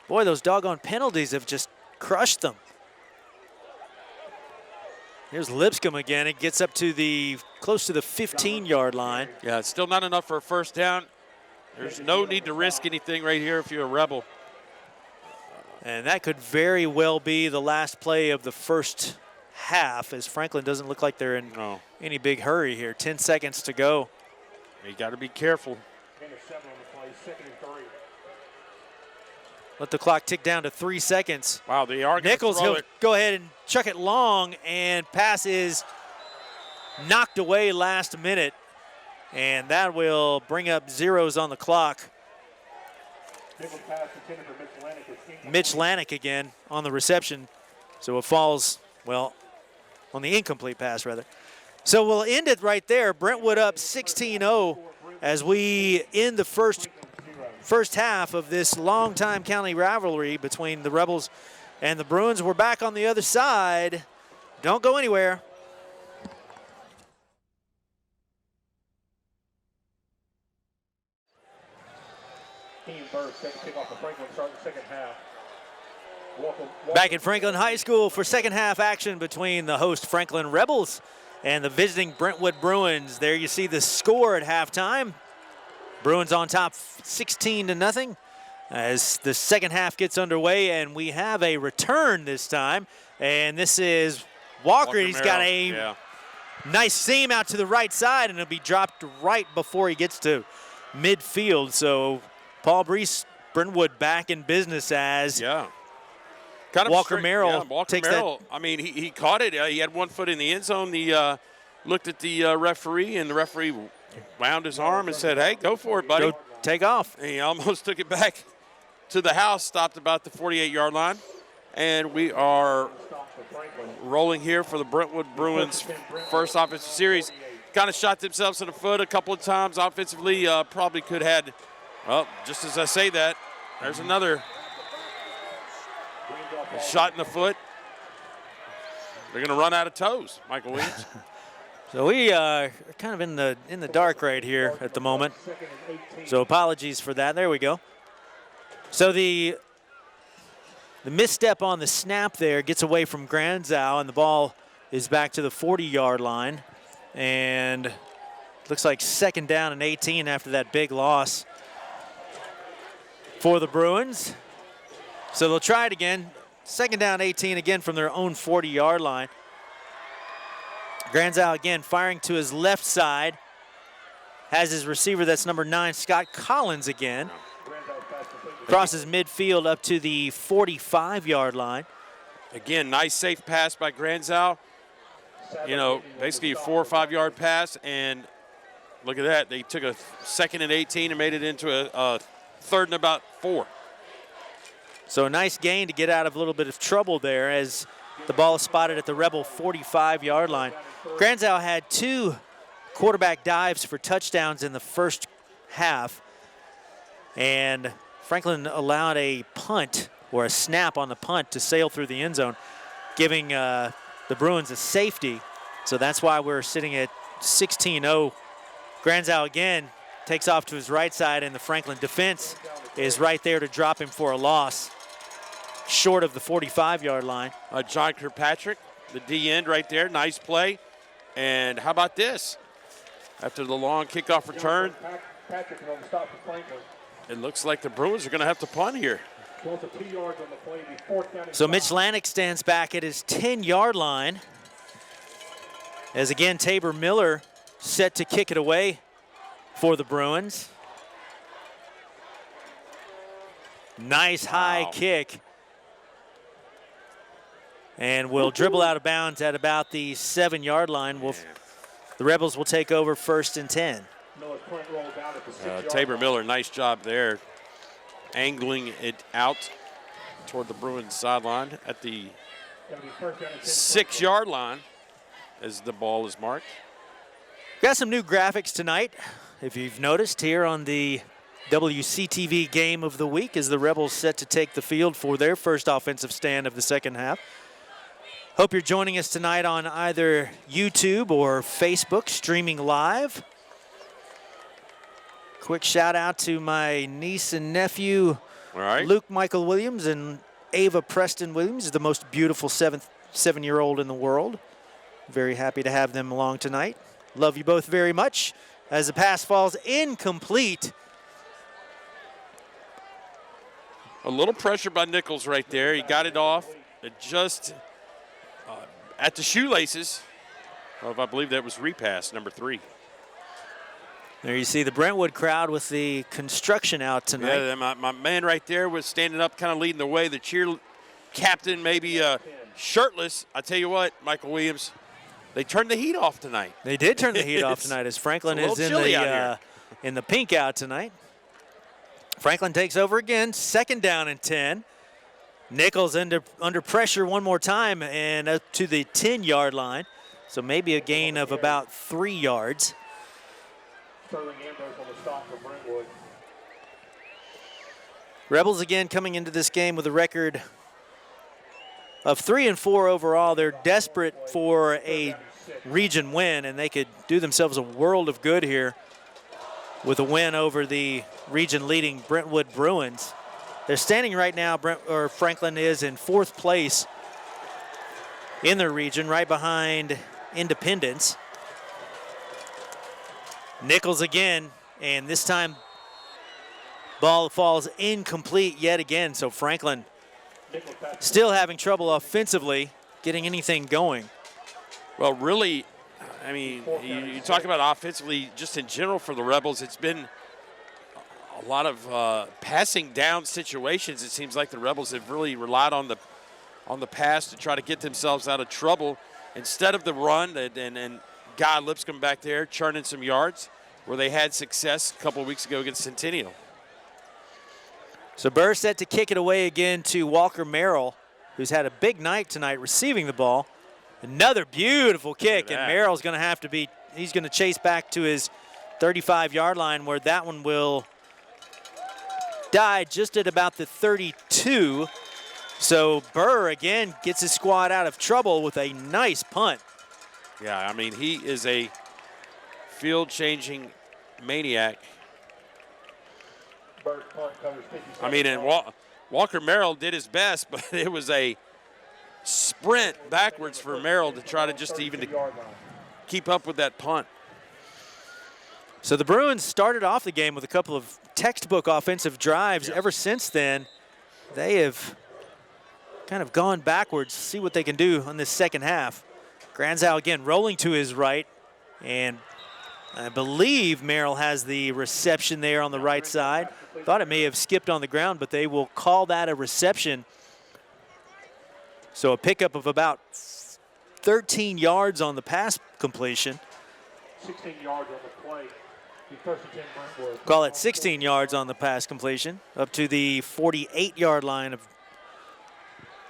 boy, those doggone penalties have just crushed them. Here's Lipscomb again. It gets up to close to the 15-yard line. Yeah, it's still not enough for a first down. There's no need to risk anything right here if you're a Rebel. And that could very well be the last play of the first half, as Franklin doesn't look like they're in any big hurry here. 10 seconds to go. You got to be careful. Let the clock tick down to 3 seconds. Wow, they are going to Nichols, throw he'll it. go ahead and chuck it long, and pass is knocked away last minute. And that will bring up zeros on the clock. Mitch Lanick again on the reception. So it falls, well, on the incomplete pass, rather. So we'll end it right there. Brentwood up 16-0 as we end the first half of this long-time county rivalry between the Rebels and the Bruins. We're back on the other side. Don't go anywhere. Back at Franklin High School for second half action between the host Franklin Rebels and the visiting Brentwood Bruins. There you see the score at halftime. Bruins on top 16-0 as the second half gets underway, and we have a return this time. And this is Walker. He's got a nice seam out to the right side, and it'll be dropped right before he gets to midfield. So Paul Breece, Brentwood back in business as kind of Walker Merrill takes that. I mean, he caught it. He had 1 foot in the end zone. He looked at the referee, and the referee wound his arm and said, hey, go for it, buddy. Go take off. And he almost took it back to the house, stopped about the 48-yard line. And we are rolling here for the Brentwood Bruins' first offensive series. Kind of shot themselves in the foot a couple of times offensively. Probably could have had, well, just as I say that, there's another shot in the foot. They're going to run out of toes, Michael Williams. So we are kind of in the dark right here at the moment. So apologies for that. There we go. So the misstep on the snap there gets away from Granzow, and the ball is back to the 40-yard line. And looks like second down and 18 after that big loss for the Bruins. So they'll try it again. Second down 18 again from their own 40-yard line. Granzow again firing to his left side. Has his receiver, that's number 9, Scott Collins again. Crosses midfield up to the 45-yard line. Again, nice safe pass by Granzow. You know, basically a 4 or 5 yard pass, and look at that. They took a second and 18 and made it into a third and about 4. So a nice gain to get out of a little bit of trouble there as the ball is spotted at the Rebel 45-yard line. Granzow had 2 quarterback dives for touchdowns in the first half, and Franklin allowed a punt or a snap on the punt to sail through the end zone, giving the Bruins a safety. So that's why we're sitting at 16-0 Granzow again takes off to his right side, and the Franklin defense is right there to drop him for a loss, short of the 45-yard line. John Kirkpatrick, the D end right there, nice play. And how about this? After the long kickoff return, it looks like the Bruins are going to have to punt here. So Mitch Lanik stands back at his 10-yard line. As again, Tabor Miller set to kick it away for the Bruins. Nice high kick. And will dribble out of bounds at about the 7-yard line. The Rebels will take over 1st and 10. Tabor Miller, nice job there, angling it out toward the Bruins sideline at the 6-yard line as the ball is marked. Got some new graphics tonight, if you've noticed, here on the WCTV game of the week as the Rebels set to take the field for their first offensive stand of the second half. Hope you're joining us tonight on either YouTube or Facebook, streaming live. Quick shout out to my niece and nephew, Luke Michael Williams and Ava Preston Williams, the most beautiful 7-year-old in the world. Very happy to have them along tonight. Love you both very much. As the pass falls incomplete. A little pressure by Nichols right there. He got it off. It just at the shoelaces of, I believe that was repass number 3. There you see the Brentwood crowd with the construction out tonight. Yeah, my man right there was standing up, kind of leading the way. The cheer captain, maybe shirtless. I tell you what, Michael Williams, they turned the heat off tonight. They did turn the heat off tonight as Franklin is in the pink out tonight. Franklin takes over again, 2nd down and 10. Nichols under pressure one more time and up to the 10-yard line. So maybe a gain of about 3 yards. Rebels again coming into this game with a record of 3-4 overall. They're desperate for a region win, and they could do themselves a world of good here with a win over the region-leading Brentwood Bruins. They're standing right now, Franklin is in 4th place in their region, right behind Independence. Nichols again, and this time ball falls incomplete yet again, so Franklin still having trouble offensively getting anything going. Well, really, I mean, you talk about offensively just in general for the Rebels, it's been a lot of passing down situations. It seems like the Rebels have really relied on the pass to try to get themselves out of trouble instead of the run. And Guy Lipscomb back there churning some yards where they had success a couple of weeks ago against Centennial. So Burr set to kick it away again to Walker Merrill, who's had a big night tonight receiving the ball. Another beautiful kick, and Merrill's going to have to he's going to chase back to his 35-yard line where that one will die just at about the 32. So Burr again gets his squad out of trouble with a nice punt. Yeah, I mean, he is a field-changing maniac. I mean, and Walker Merrill did his best, but it was a sprint backwards for Merrill to try to just even keep up with that punt. So the Bruins started off the game with a couple of textbook offensive drives. Ever since then, they have kind of gone backwards. See what they can do on this second half. Granzow again rolling to his right, and I believe Merrill has the reception there on the right side. Thought it may have skipped on the ground, but they will call that a reception. So a pickup of about 13 yards on the pass completion. 16 yards on the play. Call it 16 yards on the pass completion, up to the 48-yard line of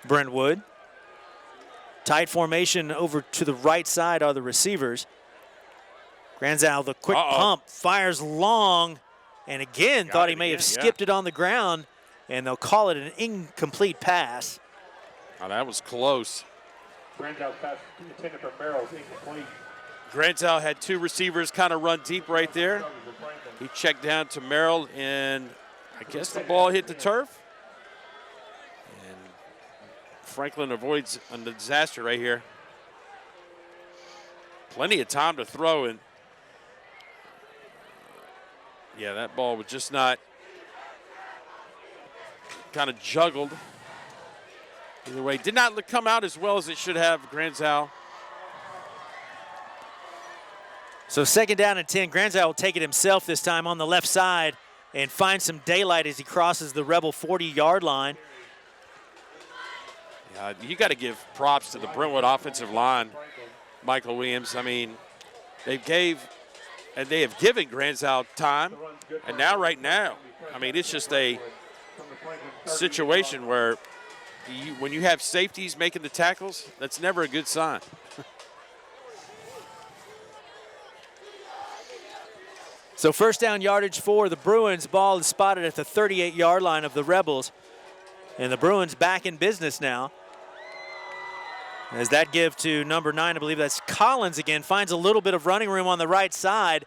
Brentwood. Tight formation over to the right side are the receivers. Granzow, the quick pump, fires long, and again thought he may have skipped it on the ground, and they'll call it an incomplete pass. Oh, that was close. Granzow's pass intended for Merrill is incomplete. Granzow had two receivers kind of run deep right there. He checked down to Merrill, and I guess the ball hit the turf. And Franklin avoids a disaster right here. Plenty of time to throw, and yeah, that ball was just not kind of juggled. Either way, did not come out as well as it should have, Granzow. So 2nd down and 10. Granzow will take it himself this time on the left side and find some daylight as he crosses the Rebel 40-yard line. Yeah, you got to give props to the Brentwood offensive line, Michael Williams. I mean, they have given Granzow time, and now right now, I mean, it's just a situation where when you have safeties making the tackles, that's never a good sign. So 1st down yardage for the Bruins. Ball is spotted at the 38-yard line of the Rebels. And the Bruins back in business now. As that give to number 9, I believe that's Collins again, finds a little bit of running room on the right side.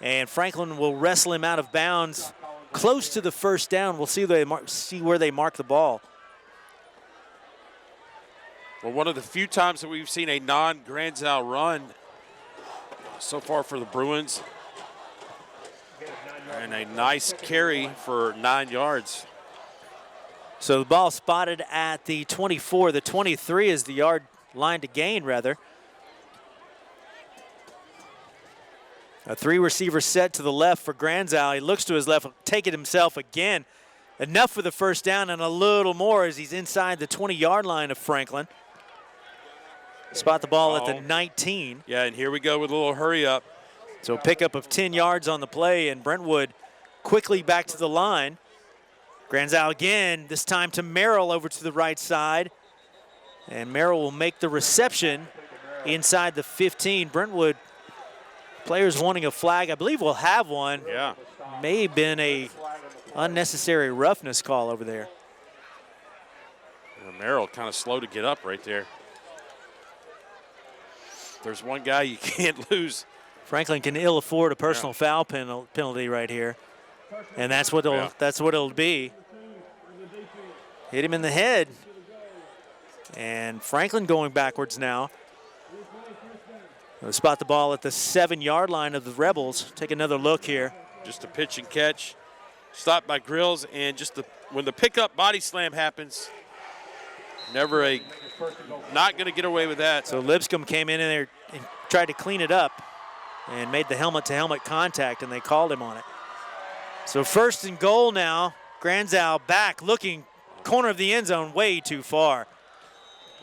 And Franklin will wrestle him out of bounds close to the 1st down. We'll see where they mark the ball. Well, one of the few times that we've seen a non-Granzow run so far for the Bruins. And a nice carry for 9 yards. So the ball spotted at the 24. The 23 is the yard line to gain, rather. A 3-receiver set to the left for Granzow. He looks to his left, take it himself again. Enough for the 1st down and a little more as he's inside the 20-yard line of Franklin. Spot the ball at the 19. Yeah, and here we go with a little hurry up. So pickup of 10 yards on the play, and Brentwood quickly back to the line. Granzow again, this time to Merrill over to the right side. And Merrill will make the reception inside the 15. Brentwood players wanting a flag. I believe we'll have one. Yeah. May have been a unnecessary roughness call over there. Merrill kind of slow to get up right there. There's one guy you can't lose. Franklin can ill afford a personal foul penalty right here. And that's what it'll be. Hit him in the head. And Franklin going backwards now. They'll spot the ball at the 7-yard line of the Rebels. Take another look here. Just a pitch and catch. Stopped by Grills, and just when the pickup body slam happens, not going to get away with that. So Lipscomb came in there and tried to clean it up and made the helmet-to-helmet contact, and they called him on it. So 1st and goal now. Granzow back, looking corner of the end zone, way too far.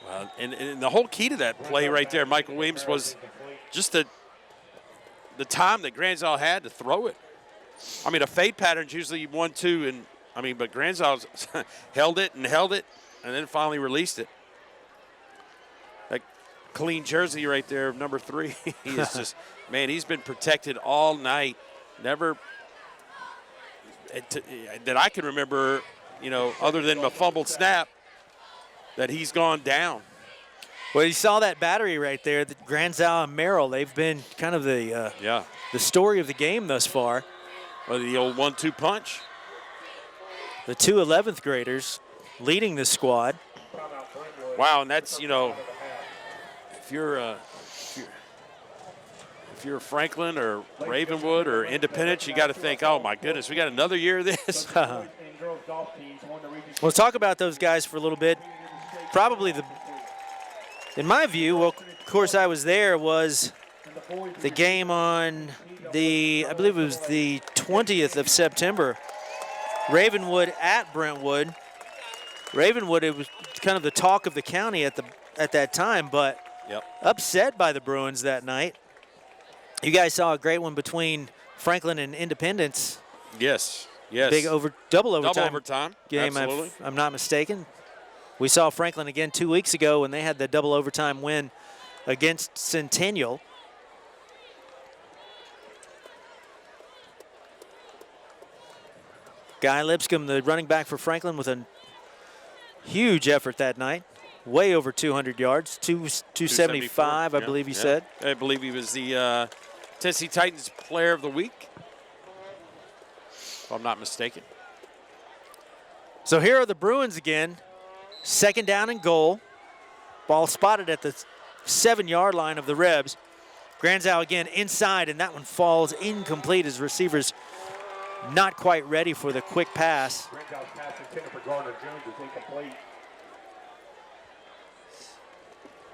Well, and the whole key to that play right there, Michael Williams, was just the time that Granzow had to throw it. I mean, a fade pattern's usually 1-2, but Granzow held it, and then finally released it. That clean jersey right there of number 3, he is just, man, he's been protected all night. Never, that I can remember, other than a fumbled snap, that he's gone down. Well, you saw that battery right there, the Granzow and Merrill. They've been kind of the story of the game thus far. Well, the old 1-2 punch. The 2 11th graders leading this squad. Wow, and that's, if you're Franklin or Ravenwood or Independence, you got to think, oh my goodness, we got another year of this. We'll talk about those guys for a little bit. Probably in my view, well, of course I was there, was the game on I believe it was the 20th of September. Ravenwood at Brentwood. Ravenwood, it was kind of the talk of the county at that time, but upset by the Bruins that night. You guys saw a great one between Franklin and Independence. Yes. Big double overtime game, absolutely. if I'm not mistaken. We saw Franklin again 2 weeks ago when they had the double overtime win against Centennial. Guy Lipscomb, the running back for Franklin, with a huge effort that night. way over 200 yards, 275, I believe he said. I believe he was the Tennessee Titans Player of the Week, if I'm not mistaken. So here are the Bruins again. 2nd down and goal. Ball spotted at the 7-yard line of the Rebs. Granzow again inside, and that one falls incomplete as receivers not quite ready for the quick pass. Granzow's pass intended for Garner Jones is incomplete.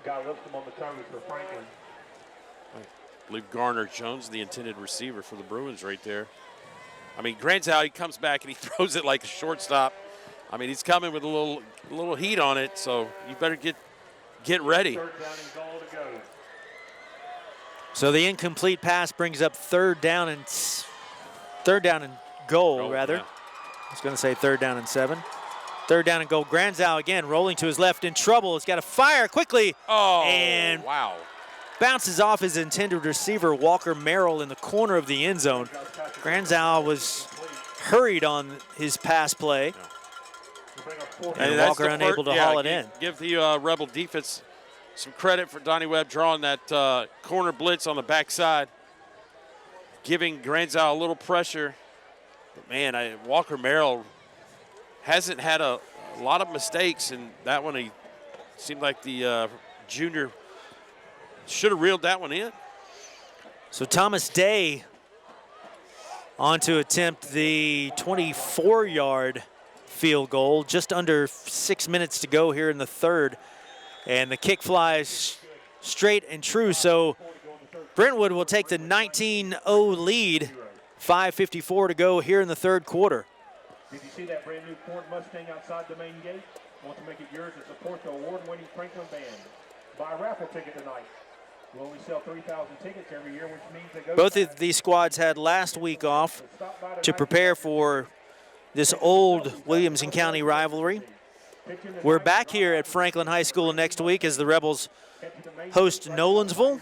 Got Lipscomb on the target for Franklin. I believe Garner Jones, the intended receiver for the Bruins right there. I mean, Granzow, he comes back and he throws it like a shortstop. I mean, he's coming with a little heat on it, so you better get ready. 3rd down and goal to go. So the incomplete pass brings up third down and goal, rather. Yeah. I was going to say 3rd down and 7. 3rd down and goal. Granzow again rolling to his left in trouble. He's got to fire quickly. Oh, and wow. Bounces off his intended receiver, Walker Merrill, in the corner of the end zone. Granzow was hurried on his pass play. And Walker unable to haul it in. Give the Rebel defense some credit for Donnie Webb drawing that corner blitz on the backside, giving Granzow a little pressure. But man, Walker Merrill hasn't had a lot of mistakes, and that one he seemed like the junior should have reeled that one in. So Thomas Day on to attempt the 24-yard field goal. Just under 6 minutes to go here in the third. And the kick flies straight and true. So Brentwood will take the 19-0 lead. 5:54 to go here in the third quarter. Did you see that brand new Ford Mustang outside the main gate? Want to make it yours and support the award-winning Franklin Band. Buy a raffle ticket tonight. We'll only sell 3,000 tickets every year, which means they go. Both of these squads had last week off to prepare for this old Williamson County rivalry. We're back here at Franklin High School next week as the Rebels host Nolensville.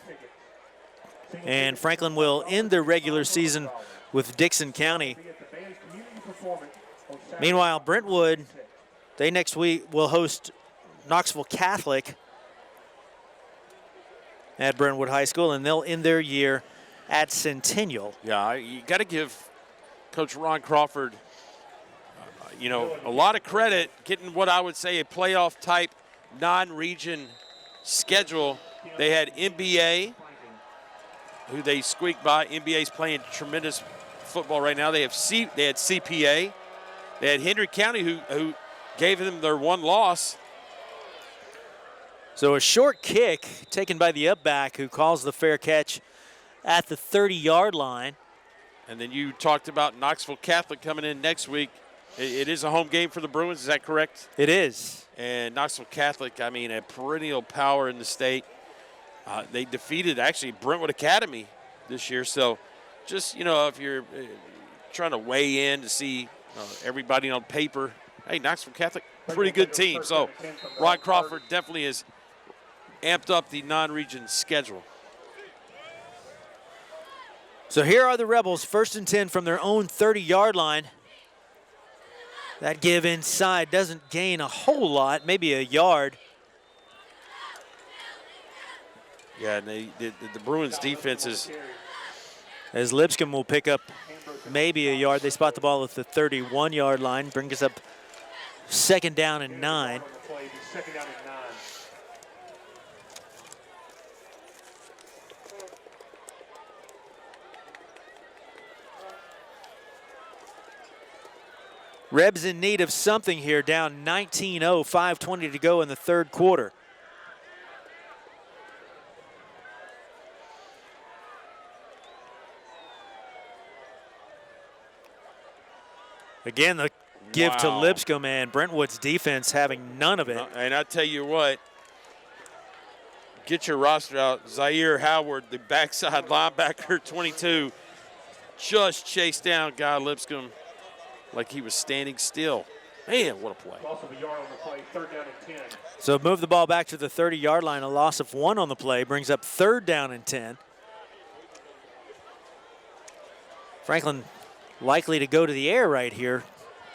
And Franklin will end their regular season with Dixon County. Meanwhile, Brentwood, they next week will host Knoxville Catholic at Brentwood High School, and they'll end their year at Centennial. Yeah, you got to give Coach Ron Crawford, a lot of credit getting what I would say a playoff-type non-region schedule. They had NBA, who they squeaked by. NBA's playing tremendous football right now. They had CPA. They had Henry County, who gave them their one loss. So a short kick taken by the up-back, who calls the fair catch at the 30-yard line. And then you talked about Knoxville Catholic coming in next week. It is a home game for the Bruins, is that correct? It is. And Knoxville Catholic, I mean, a perennial power in the state. They defeated, actually, Brentwood Academy this year. So just, if you're trying to weigh in to see everybody on paper, hey, Knoxville Catholic, pretty good team. So Ron Crawford definitely has amped up the non-region schedule. So here are the Rebels, 1st and 10 from their own 30-yard line. That give inside doesn't gain a whole lot, maybe a yard. Yeah, and the Bruins defense is. As Lipscomb will pick up maybe a yard. They spot the ball at the 31-yard line, bring us up 2nd down and 9. Rebs in need of something here, down 19-0, 5:20 to go in the third quarter. Again, the give to Lipscomb, and Brentwood's defense having none of it. And I tell you what, get your roster out. Zaire Howard, the backside linebacker, 22, just chased down Guy Lipscomb like he was standing still. Man, what a play. Loss of a yard on the play, 3rd down and 10. So move the ball back to the 30-yard line. A loss of 1 on the play brings up 3rd down and 10. Franklin likely to go to the air right here.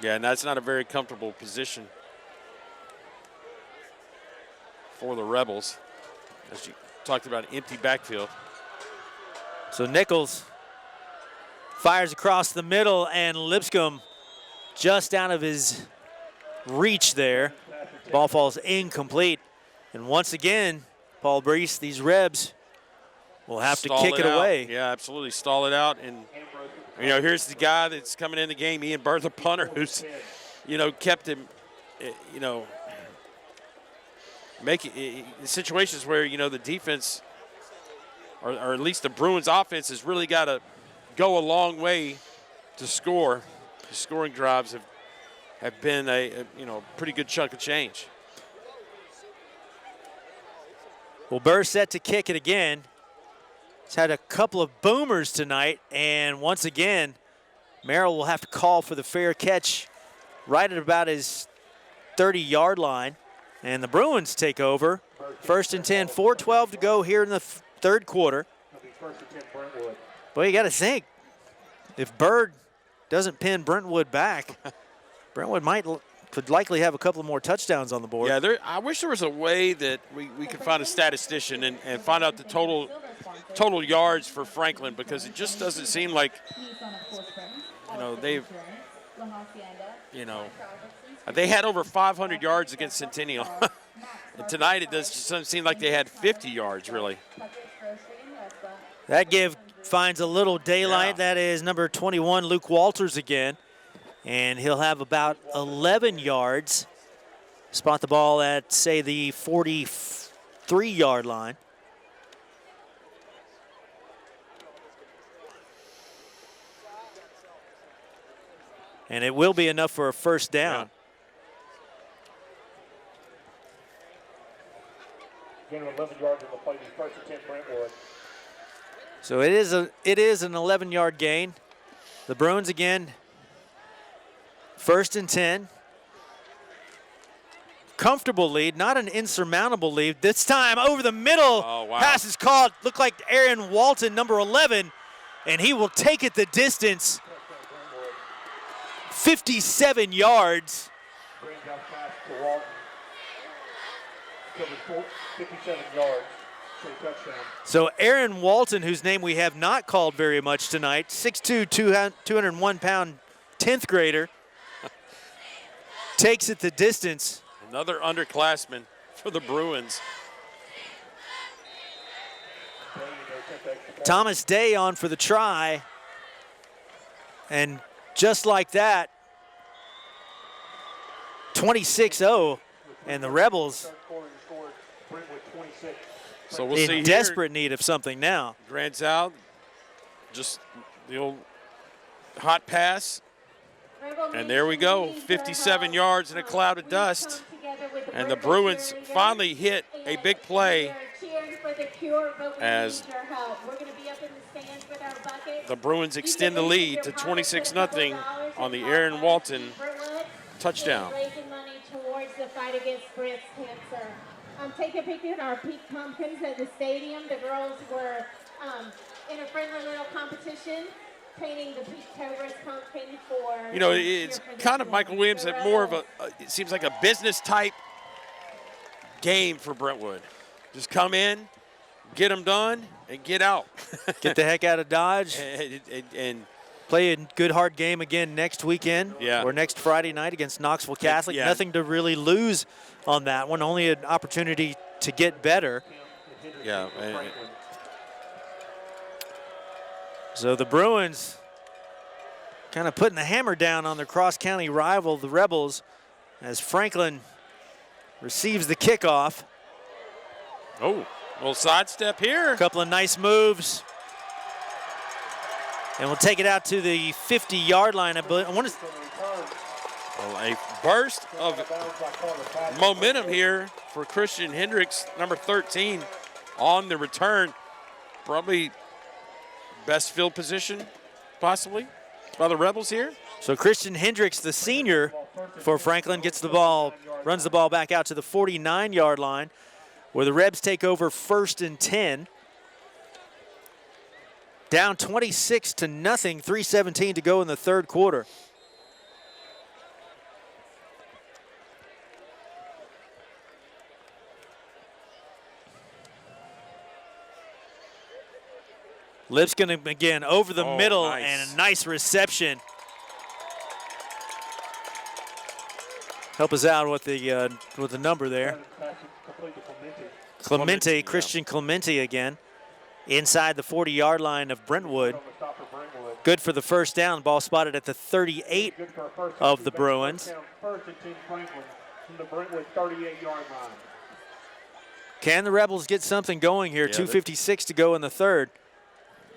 Yeah, and that's not a very comfortable position. for the Rebels, as you talked about, empty backfield. So Nichols fires across the middle, and Lipscomb just out of his reach there. Ball falls incomplete. And once again, Paul Breece, these Rebs will have to kick it away. Yeah, absolutely. Stall it out. And, you know, here's the guy that's coming in the game, Ian Burr, the punter, who's, you know, kept him, you know, making situations where, you know, the defense, or at least the Bruins offense, has really got to go a long way to score. The scoring drives have been a you know, pretty good chunk of change. Well, Burr set to kick it again. He's had a couple of boomers tonight, and once again, Merrill will have to call for the fair catch right at about his 30-yard line. And the Bruins take over. 1st and 10, 4:12 to go here in the third quarter. Well, you got to think, if Bird doesn't pin Brentwood back, Brentwood could likely have a couple more touchdowns on the board. Yeah, I wish there was a way that we could find a statistician and find out the total yards for Franklin, because it just doesn't seem like, you know, they had over 500 yards against Centennial. And tonight it doesn't seem like they had 50 yards, really. That give finds a little daylight. Yeah. That is number 21, Luke Walters again. And he'll have about 11 yards. Spot the ball at, say, the 43-yard line. And it will be enough for a first down. Gain of 11 yards on the play, 1st and 10 Brentwood. So it is an 11-yard gain. The Bruins again, 1st and 10. Comfortable lead, not an insurmountable lead. This time over the middle. Oh, wow. Pass is caught. Looked like Aaron Walton, number 11, and he will take it the distance. 57 yards. Brings out pass to Walton. Covered 57 yards. Touchdown. So Aaron Walton, whose name we have not called very much tonight, 6'2", 201-pound 10th grader, takes it the distance. Another underclassman for the Bruins. Thomas Day on for the try. And just like that, 26-0, and the Rebels So we'll see in desperate need of something now. Grants out, just the old hot pass. And there we go, 57 yards in a cloud of dust. And the Bruins finally hit a big play as the Bruins extend the lead to 26-0 on the Aaron Walton touchdown. Take a picture of our pink pumpkins at the stadium. The girls were in a friendly little competition, painting the pink Cobras pumpkin for. You know, it's kind of Michael Williams, more of it seems like a business type game for Brentwood. Just come in, get them done, and get out. Get the heck out of Dodge. and play a good hard game again next weekend. Yeah. Or next Friday night against Knoxville Catholic. Yeah. Nothing to really lose on that one. Only an opportunity to get better. Yeah. So the Bruins kind of putting the hammer down on their cross-county rival, the Rebels, as Franklin receives the kickoff. Oh, little sidestep here. A couple of nice moves. And we'll take it out to the 50-yard line. I want to. Well, a burst of momentum here for Christian Hendricks, number 13, on the return. Probably best field position, possibly, by the Rebels here. So Christian Hendricks, the senior for Franklin, gets the ball, runs the ball back out to the 49-yard line, where the Rebs take over 1st and 10. Down 26-0, 3:17 to go in the third quarter. Lipscomb again over the middle, nice. and a nice reception. Help us out with the number there. Clemente, Christian Clemente again, inside the 40-yard line of Brentwood. Good for the first down. Ball spotted at the 38 of the Bruins. Can the Rebels get something going here? 2:56 to go in the third.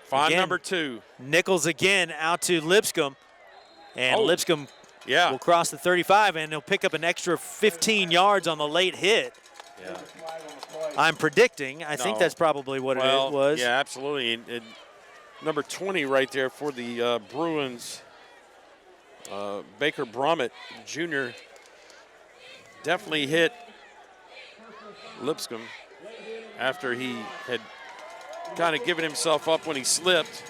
Find again, number 2. Nichols again out to Lipscomb. And Lipscomb will cross the 35, and he'll pick up an extra 15 yards on the late hit. Yeah. I'm predicting. I think that's probably what it was. Yeah, absolutely. And number 20 right there for the Bruins, Baker Brummett Jr. definitely hit Lipscomb after he had kind of given himself up when he slipped.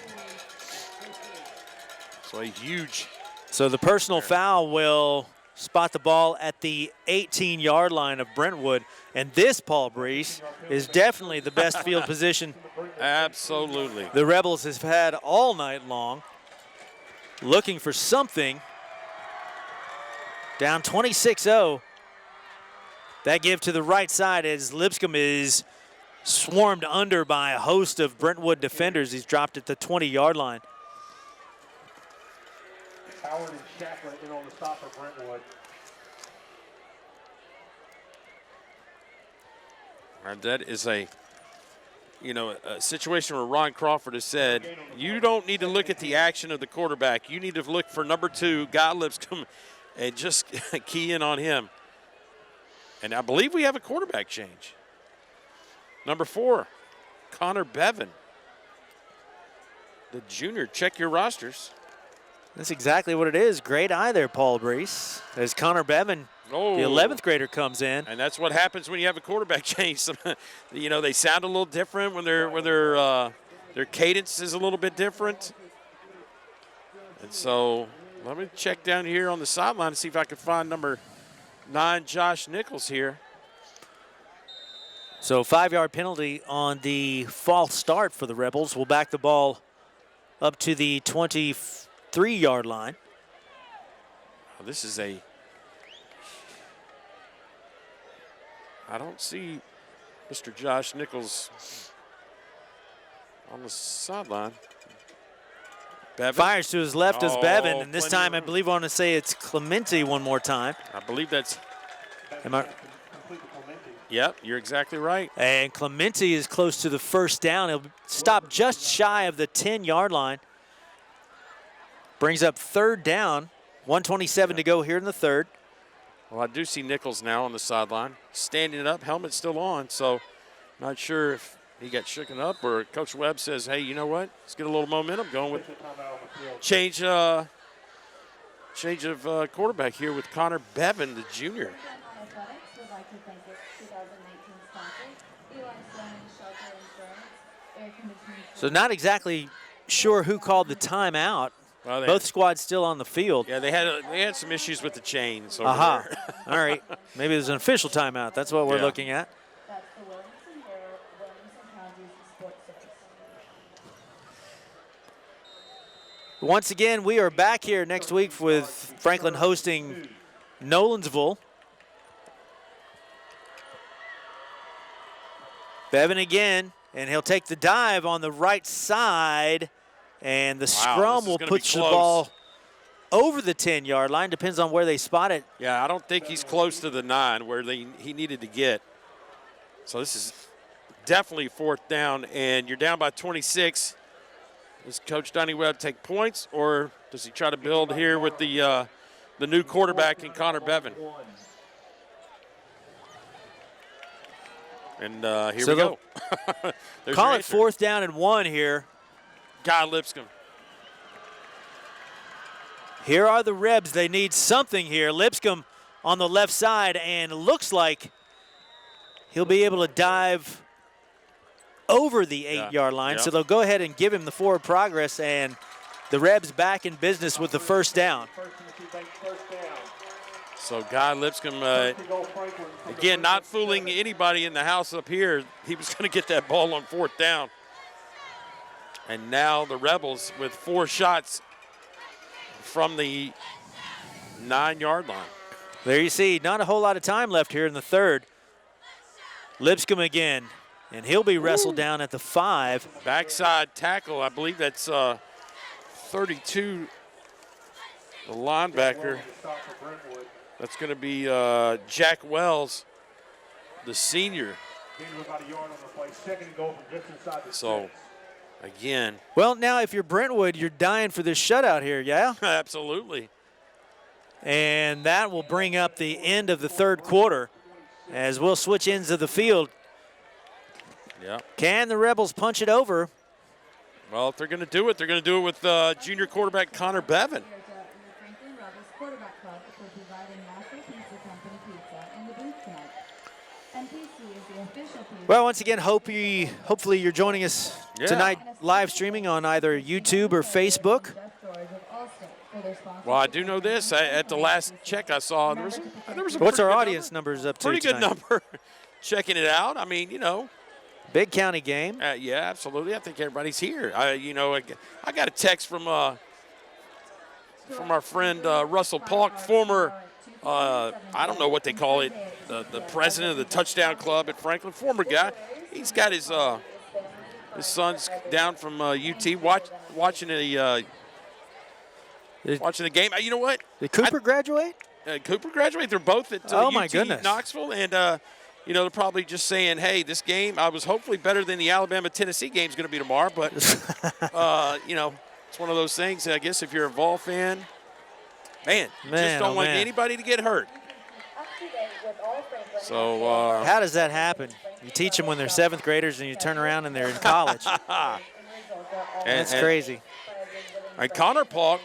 So a huge. So the personal foul will spot the ball at the 18-yard line of Brentwood. And this, Paul Breece, is definitely the best field position Absolutely. the Rebels have had all night long. Looking for something. Down 26-0. That give to the right side as Lipscomb is swarmed under by a host of Brentwood defenders. He's dropped at the 20-yard line. Howard and Shacklet in on the stop for Brentwood. And that is a situation where Ron Crawford has said, you don't need to look at the action of the quarterback. You need to look for number 2, Guy Lipscomb, and just key in on him. And I believe we have a quarterback change. Number 4, Connor Bevan, the junior. Check your rosters. That's exactly what it is. Great eye there, Paul Breece. As Connor Bevan, the 11th grader, comes in. And that's what happens when you have a quarterback change. They sound a little different when their cadence is a little bit different. And so let me check down here on the sideline and see if I can find number 9, Josh Nichols here. So 5-yard penalty on the false start for the Rebels. We'll back the ball up to the 23-yard line. This is I don't see Mr. Josh Nichols on the sideline. Bevan. Fires to his left as Bevan, and this plenty time I believe I want to say it's Clemente one more time. I believe that's. Am I? Yep, you're exactly right. And Clemente is close to the first down. He'll stop just shy of the 10-yard line. Brings up third down. 1:27 to go here in the third. Well, I do see Nichols now on the sideline, standing up, helmet still on. So, not sure if he got shooken up or Coach Webb says, "Hey, you know what? Let's get a little momentum going with change of quarterback here with Connor Bevan, the junior." So not exactly sure who called the timeout. Well, both squads still on the field. Yeah, they had some issues with the chains over there. All right. Maybe there's an official timeout. That's what we're looking at. Once again, we are back here next week with Franklin hosting Nolensville. Bevan again, and he'll take the dive on the right side. And the scrum will push the ball over the 10-yard line. Depends on where they spot it. Yeah, I don't think he's close to the 9 where he needed to get. So this is definitely fourth down, and you're down by 26. Does Coach Donnie Webb take points, or does he try to build here with the new quarterback in Connor Bevan? And here we go. Call it 4th down and 1 here. Guy Lipscomb. Here are the Rebs. They need something here. Lipscomb on the left side, and looks like he'll be able to dive over the 8-yard line. Yep. So they'll go ahead and give him the forward progress, and the Rebs back in business with the first down. So Guy Lipscomb, again, not fooling anybody in the house up here. He was going to get that ball on 4th down. And now the Rebels with 4 shots from the 9-yard line. There you see, not a whole lot of time left here in the third. Lipscomb again, and he'll be wrestled down at the 5. Backside tackle, I believe that's 32, the linebacker. That's going to be Jack Wells, the senior. So, again. Well, now if you're Brentwood, you're dying for this shutout here, yeah? Absolutely. And that will bring up the end of the third quarter as we'll switch ends of the field. Yeah. Can the Rebels punch it over? Well, if they're going to do it, they're going to do it with junior quarterback Connor Bevin. Well, once again, hopefully you're joining us tonight live streaming on either YouTube or Facebook. Well, I do know this. At the last check I saw, there was a What's our audience numbers up to pretty tonight? good number. Checking it out. I mean, Big county game. Yeah, absolutely. I think everybody's here. I got a text from our friend Russell Polk, former, I don't know what they call it, the president of the Touchdown Club at Franklin, former guy. He's got his sons down from UT watching the game. You know what? Did Cooper graduate? Cooper graduate. They're both at oh my UT goodness. Knoxville, and they're probably just saying, hey, this game, I was hopefully better than the Alabama-Tennessee game is going to be tomorrow, but, it's one of those things, I guess, if you're a Vol fan, man, just don't want anybody to get hurt. So how does that happen? You teach them when they're 7th graders and you turn around and they're in college. That's crazy. And Connor Polk,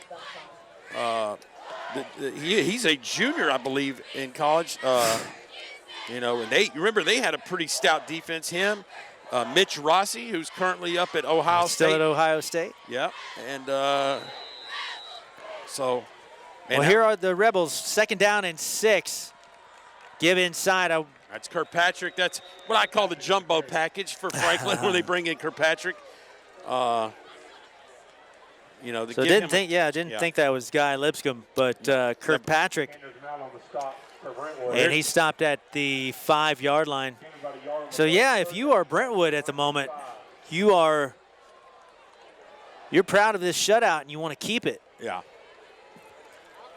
he's a junior, I believe, in college. And they had a pretty stout defense. Him, Mitch Rossi, who's currently up at Ohio State. Still at Ohio State. Yeah, and so. Well, here are the Rebels, 2nd down and 6. Give inside. That's Kirkpatrick. That's what I call the jumbo package for Franklin, where they bring in Kirkpatrick. I didn't think that was Guy Lipscomb, but Kirkpatrick. And he stopped at the 5-yard line. So, yeah, if you are Brentwood at the moment, you're proud of this shutout and you want to keep it. Yeah.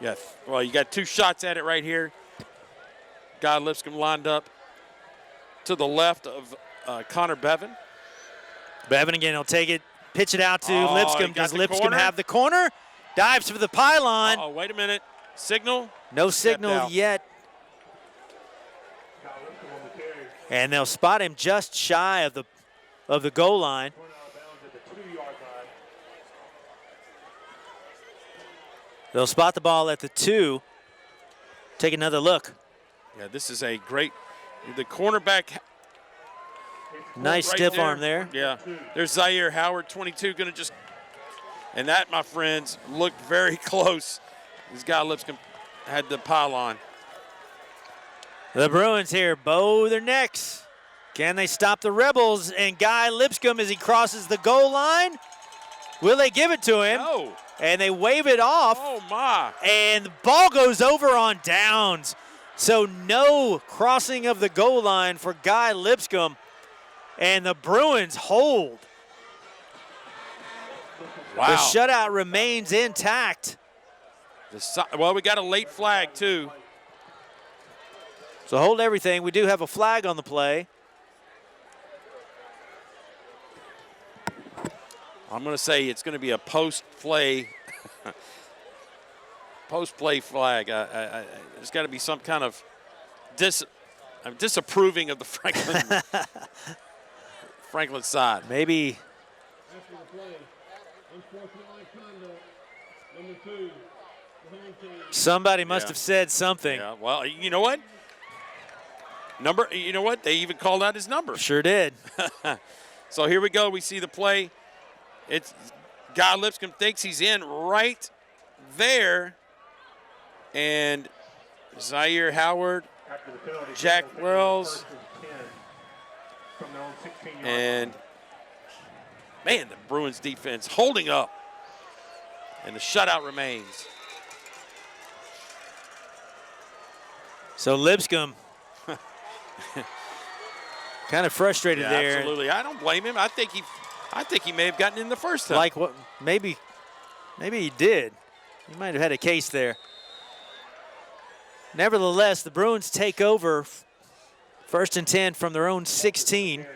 Yes. Well, you got 2 shots at it right here. Guy Lipscomb lined up to the left of Connor Bevin. Bevin again, he'll take it, pitch it out to Lipscomb. Does Lipscomb have the corner? Dives for the pylon. Oh, wait a minute. Signal? No signal yet. And they'll spot him just shy of the goal line. They'll spot the ball at the 2. Take another look. Yeah, this is a great, the cornerback. Nice stiff arm there. Yeah, there's Zaire Howard, 22, going to just, and that, my friends, looked very close. This guy Lipscomb had the pylon. The Bruins here bow their necks. Can they stop the Rebels? And Guy Lipscomb, as he crosses the goal line, will they give it to him? No. And they wave it off. Oh, my. And the ball goes over on downs. So no crossing of the goal line for Guy Lipscomb. And the Bruins hold. Wow. The shutout remains intact. Well, we got a late flag, too. So hold everything. We do have a flag on the play. I'm going to say it's going to be a post-play flag. There's got to be some kind of I'm disapproving of the Franklin side. Maybe. Somebody must have said something. Yeah, well, you know what? They even called out his number. Sure did. So here we go. We see the play. It's Guy Lipscomb thinks he's in right there. And Zaire Howard, Jack Wells, and Man, the Bruins defense holding up. And the shutout remains. So Lipscomb kind of frustrated there. Absolutely. I don't blame him. I think he may have gotten in the first time. Like what? Maybe he did. He might have had a case there. Nevertheless, the Bruins take over 1st and 10 from their own 16.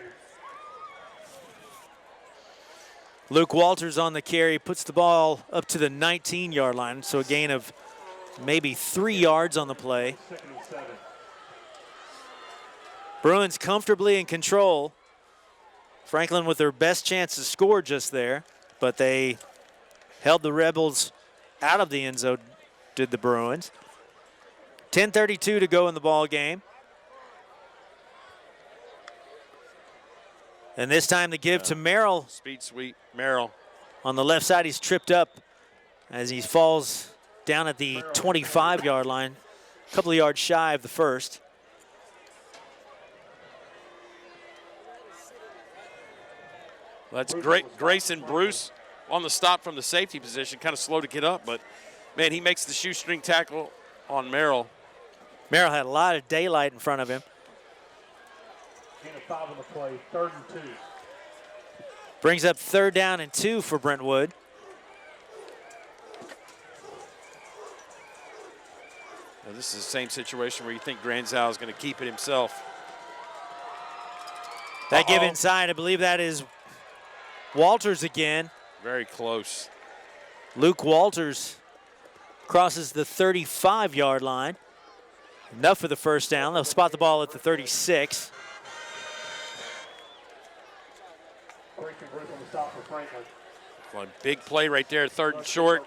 Luke Walters on the carry, puts the ball up to the 19-yard line, so a gain of maybe 3 yards on the play. Bruins comfortably in control. Franklin with their best chance to score just there, but they held the Rebels out of the end zone, did the Bruins. 10:32 to go in the ball game. And this time the give to Merrill. Speed sweep, Merrill. On the left side, he's tripped up as he falls down at the 25-yard line, a couple of yards shy of the first. That's great. Grayson Bruce on the stop from the safety position, kind of slow to get up, but man, he makes the shoestring tackle on Merrill. Merrill had a lot of daylight in front of him. Gain of 5 on the play, 3rd and 2. Brings up 3rd down and 2 for Brentwood. Now, this is the same situation where you think Granzow is going to keep it himself. That give inside, I believe that is Walters again. Very close. Luke Walters crosses the 35-yard line. Enough for the first down. They'll spot the ball at the 36. Well, big play right there, 3rd and short.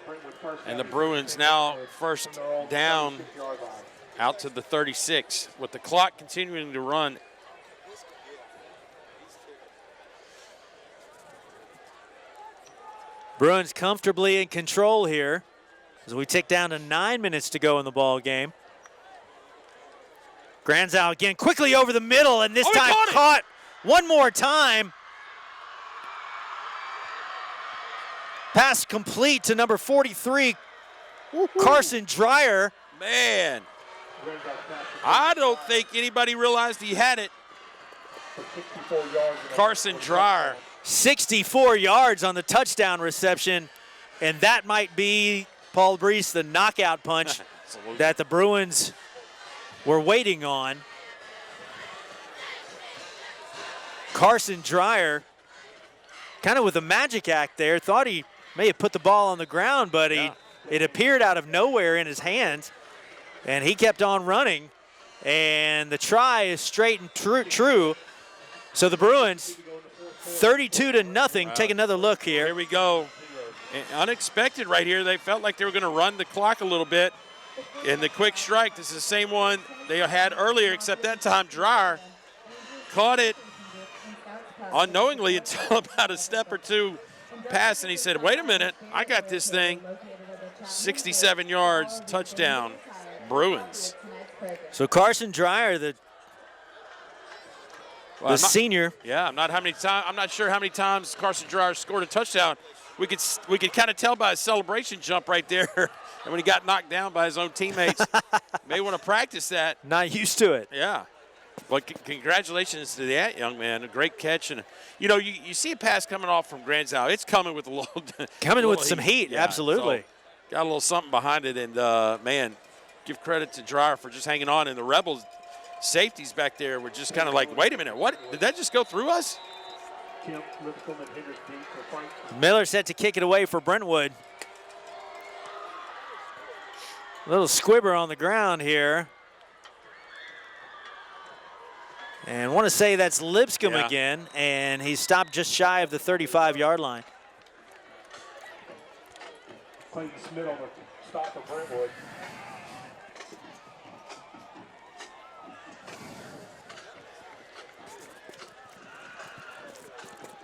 And the Bruins now 1st down out to the 36 with the clock continuing to run. Bruins comfortably in control here as we tick down to 9 minutes to go in the ball game. Granzow again quickly over the middle, and this time caught one more time. Pass complete to number 43, Carson Dreyer. Man, I don't think anybody realized he had it. Carson Dreyer. 64 yards on the touchdown reception, and that might be, Paul Breece, the knockout punch that the Bruins were waiting on. Carson Dreyer, kind of with a magic act there, thought he may have put the ball on the ground, but it appeared out of nowhere in his hands, and he kept on running, and the try is straight and true. So the Bruins, 32-0. Take another look here. Here we go. Unexpected right here. They felt like they were going to run the clock a little bit. And the quick strike, this is the same one they had earlier, except that time Dreyer caught it unknowingly until about a step or two past, and he said, wait a minute, I got this thing. 67 yards, touchdown, Bruins. So Carson Dreyer, the senior. Yeah, I'm not sure how many times Carson Dreyer scored a touchdown. We could kind of tell by his celebration jump right there, and when he got knocked down by his own teammates. May want to practice that. Not used to it. Yeah. Well, congratulations to that young man. A great catch. And, you know, you see a pass coming off from Granzow. It's coming with a little coming with some heat, yeah, absolutely. So got a little something behind it. And, man, give credit to Dreyer for just hanging on. And the Rebels safeties back there were just kind of like, wait a minute, what? Did that just go through us? Miller set to kick it away for Brentwood. A little squibber on the ground here. And I want to say that's Lipscomb again, and he stopped just shy of the 35-yard line. Clayton Smith on the stop for Brentwood.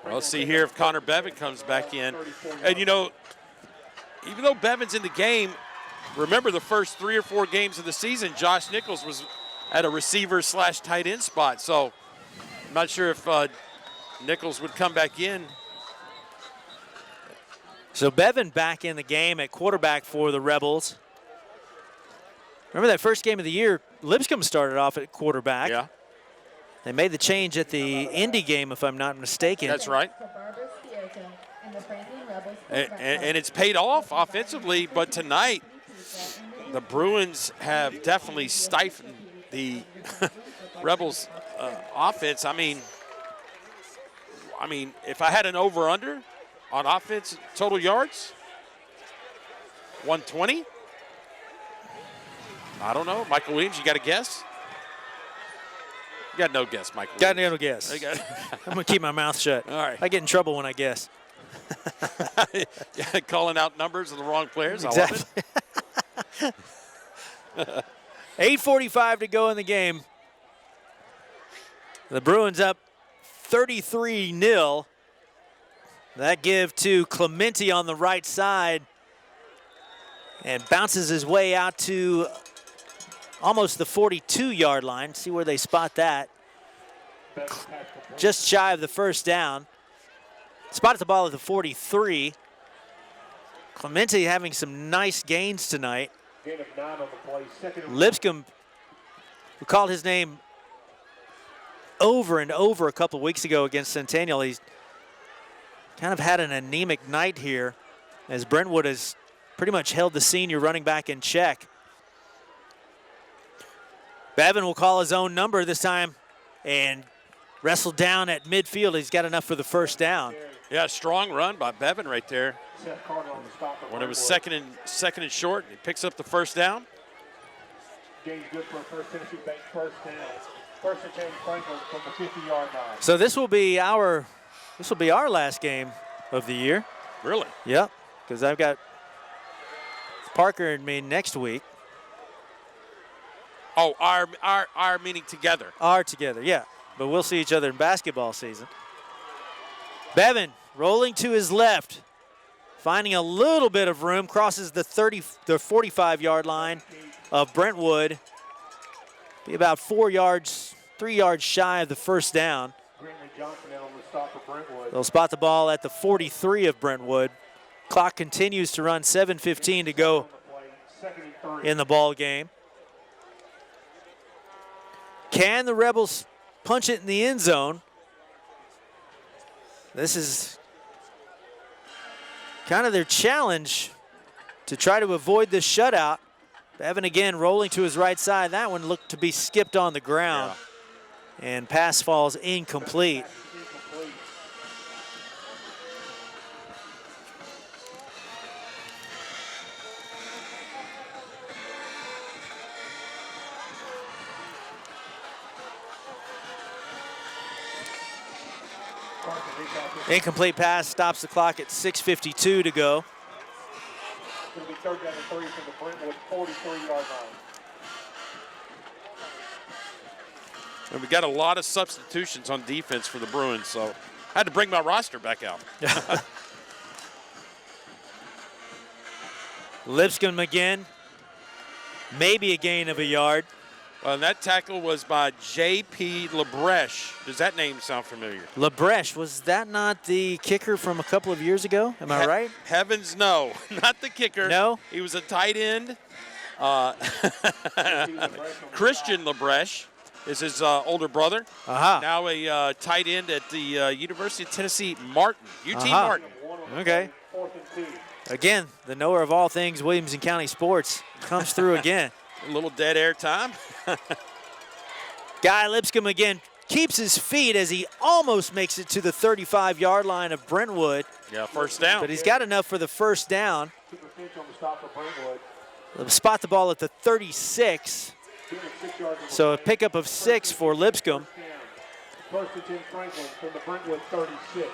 Well, let's see here if Connor Bevan comes back in. And, you know, even though Bevan's in the game, remember the first 3 or 4 games of the season, Josh Nichols was at a receiver/tight end spot. So I'm not sure if Nichols would come back in So Bevan back in the game at quarterback for the Rebels. Remember that first game of the year, Lipscomb started off at quarterback. Yeah. They made the change at the Indy game, if I'm not mistaken. That's right. And it's paid off offensively, but tonight the Bruins have definitely stifled the Rebels' offense. I mean, if I had an over-under on offense total yards, 120? I don't know. Michael Williams, you got a guess? You got no guess, Michael Got Williams. no guess. I'm going to keep my mouth shut. All right. I get in trouble when I guess. Yeah, calling out numbers of the wrong players. Exactly. I love it. 8:45 to go in the game. The Bruins up 33-0. That give to Clemente on the right side. And bounces his way out to almost the 42-yard line. See where they spot that. Just shy of the first down. Spotted the ball at the 43. Clemente having some nice gains tonight. Gain of 9 on the play. Lipscomb, we called his name over and over a couple weeks ago against Centennial. He's kind of had an anemic night here as Brentwood has pretty much held the senior running back in check. Bevan will call his own number this time and wrestle down at midfield. He's got enough for the first down. Yeah, strong run by Bevan right there. When it was second and short, he picks up the first down. Game's good for a First Tennessee Bank first down. First and 10 Franklin from the 50-yard line. So this will be our last game of the year. Really? Yep, because I've got Parker and me next week. Oh, our meeting together. Are together, yeah. But we'll see each other in basketball season. Bevan rolling to his left, finding a little bit of room, crosses the 45-yard line of Brentwood. Be about 3 yards shy of the first down. They'll spot the ball at the 43 of Brentwood. Clock continues to run, 7:15 to go in the ball game. Can the Rebels punch it in the end zone? This is kind of their challenge to try to avoid this shutout. Bevan again rolling to his right side. That one looked to be skipped on the ground. Yeah. And pass falls incomplete. Incomplete pass stops the clock at 6:52 to go. It's going to be 3rd down and 3 from the Brentwood 43-yard line. And we got a lot of substitutions on defense for the Bruins, so I had to bring my roster back out. Lipscomb again. Maybe a gain of a yard. Well, and that tackle was by J.P. Labreche. Does that name sound familiar? Labreche, was that not the kicker from a couple of years ago? Am I right? Heavens, no. Not the kicker. No? He was a tight end. Christian Labreche is his older brother. Now a tight end at the University of Tennessee, Martin. UT Martin. Okay. Again, the knower of all things Williamson County sports comes through again. A little dead air time. Guy Lipscomb again keeps his feet as he almost makes it to the 35-yard line of Brentwood. Yeah, first down. But he's got enough for the first down. They'll spot the ball at the 36. So a pickup of 6 for Lipscomb. First and 10 Franklin from the Brentwood 36.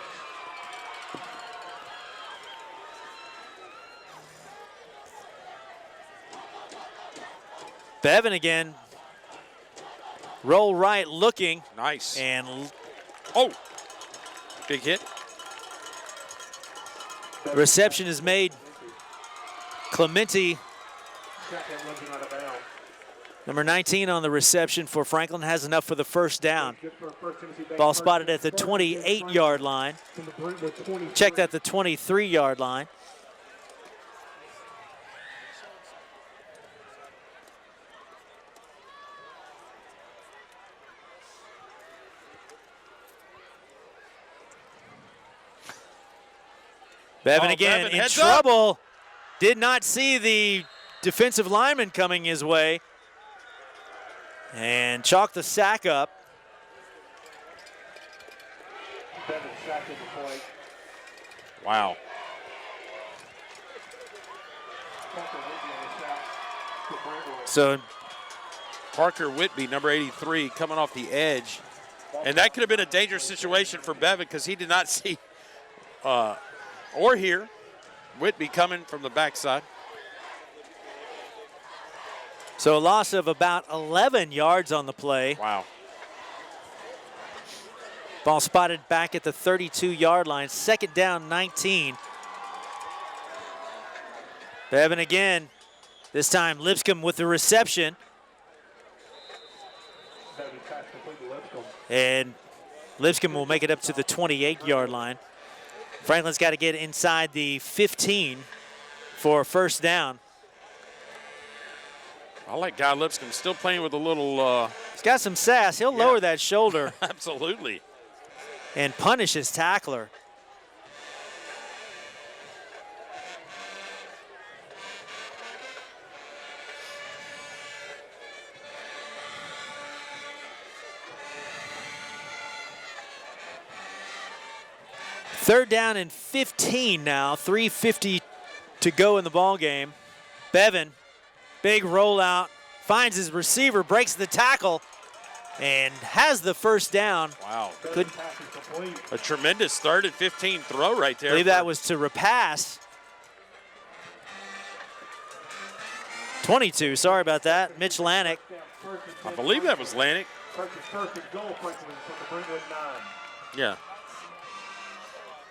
Bevan again. Roll right looking. Nice. And big hit. Reception is made. Clemente Number 19 on the reception for Franklin has enough for the first down. Ball spotted at the 28-yard line. Checked at the 23-yard line. Bevin again Bevin, in trouble. Did not see the defensive lineman coming his way. And chalked the sack up. Wow. So Parker Whitby, number 83, coming off the edge. And that could have been a dangerous situation for Bevin because he did not see or hear Whitby coming from the backside. So a loss of about 11 yards on the play. Wow. Ball spotted back at the 32-yard line. Second down, 19. Bevin again. This time Lipscomb with the reception. And Lipscomb will make it up to the 28-yard line. Franklin's got to get inside the 15 for a first down. I like Guy Lipscomb still playing with a little. He's got some sass. He'll lower that shoulder. Absolutely. And punish his tackler. Third down and 15 now. 3:50 to go in the ball game. Bevin, big rollout, finds his receiver, breaks the tackle, and has the first down. Wow. Good. A tremendous 3rd and 15 throw right there. I believe that was to repass. 22, sorry about that. Mitch Lanick. I believe that was Lanick. Yeah.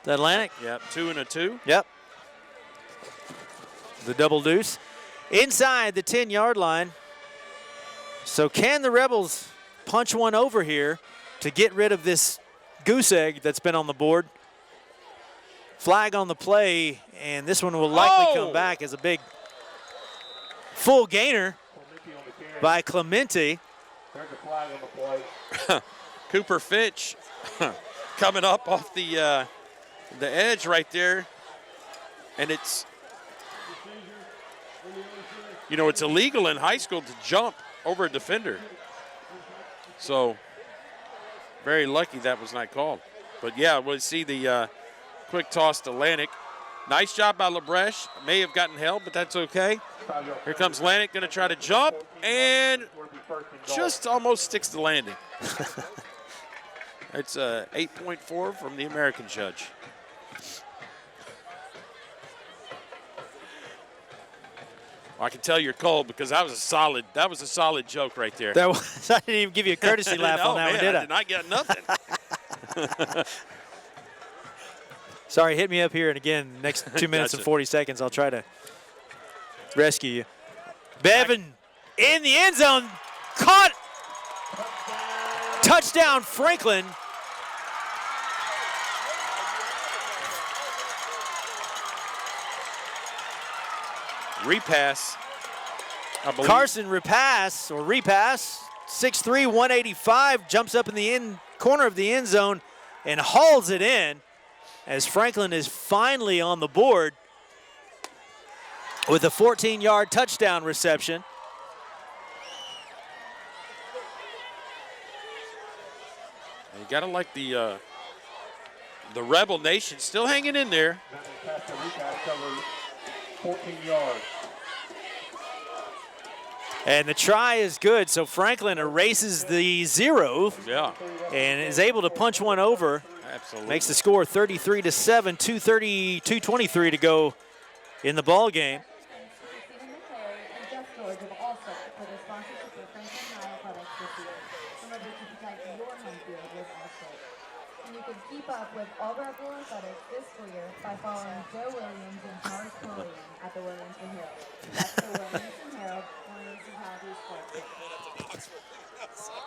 Is that Lanick? Yep, 2 and a 2. Yep. The double deuce. Inside the 10-yard line. So can the Rebels punch one over here to get rid of this goose egg that's been on the board? Flag on the play, and this one will likely come back as a big full gainer by Clemente. There's a flag on the play. Cooper Fitch coming up off the edge right there, and it's, you know, it's illegal in high school to jump over a defender. So very lucky that was not called. But yeah, we'll see the quick toss to Lanick. Nice job by LaBreche. May have gotten held, but that's okay. Here comes Lanick, going to try to jump, and just almost sticks the landing. It's 8.4 from the American judge. Well, I can tell you're cold because that was a solid joke right there. That was, I didn't even give you a courtesy laugh on that one, did I? I did not get nothing. Sorry, hit me up here, and again, next 2 minutes and 40 seconds, I'll try to rescue you. Bevin in the end zone, caught. Touchdown, Franklin. Repass, I believe. Carson repass, 6'3", 185, jumps up in the corner of the end zone and hauls it in as Franklin is finally on the board with a 14-yard touchdown reception. You got to like the Rebel Nation still hanging in there. 14 yards. And the try is good, so Franklin erases the 0 and is able to punch one over. Absolutely. Makes the score 33-7, 2:23 to go in the ball game. You can keep Keep up with all Rebel athletics this school year by following Joe Williams and Charles Pulliam at the Williamson Herald. That's the Williamson Herald, Williamson County Sports.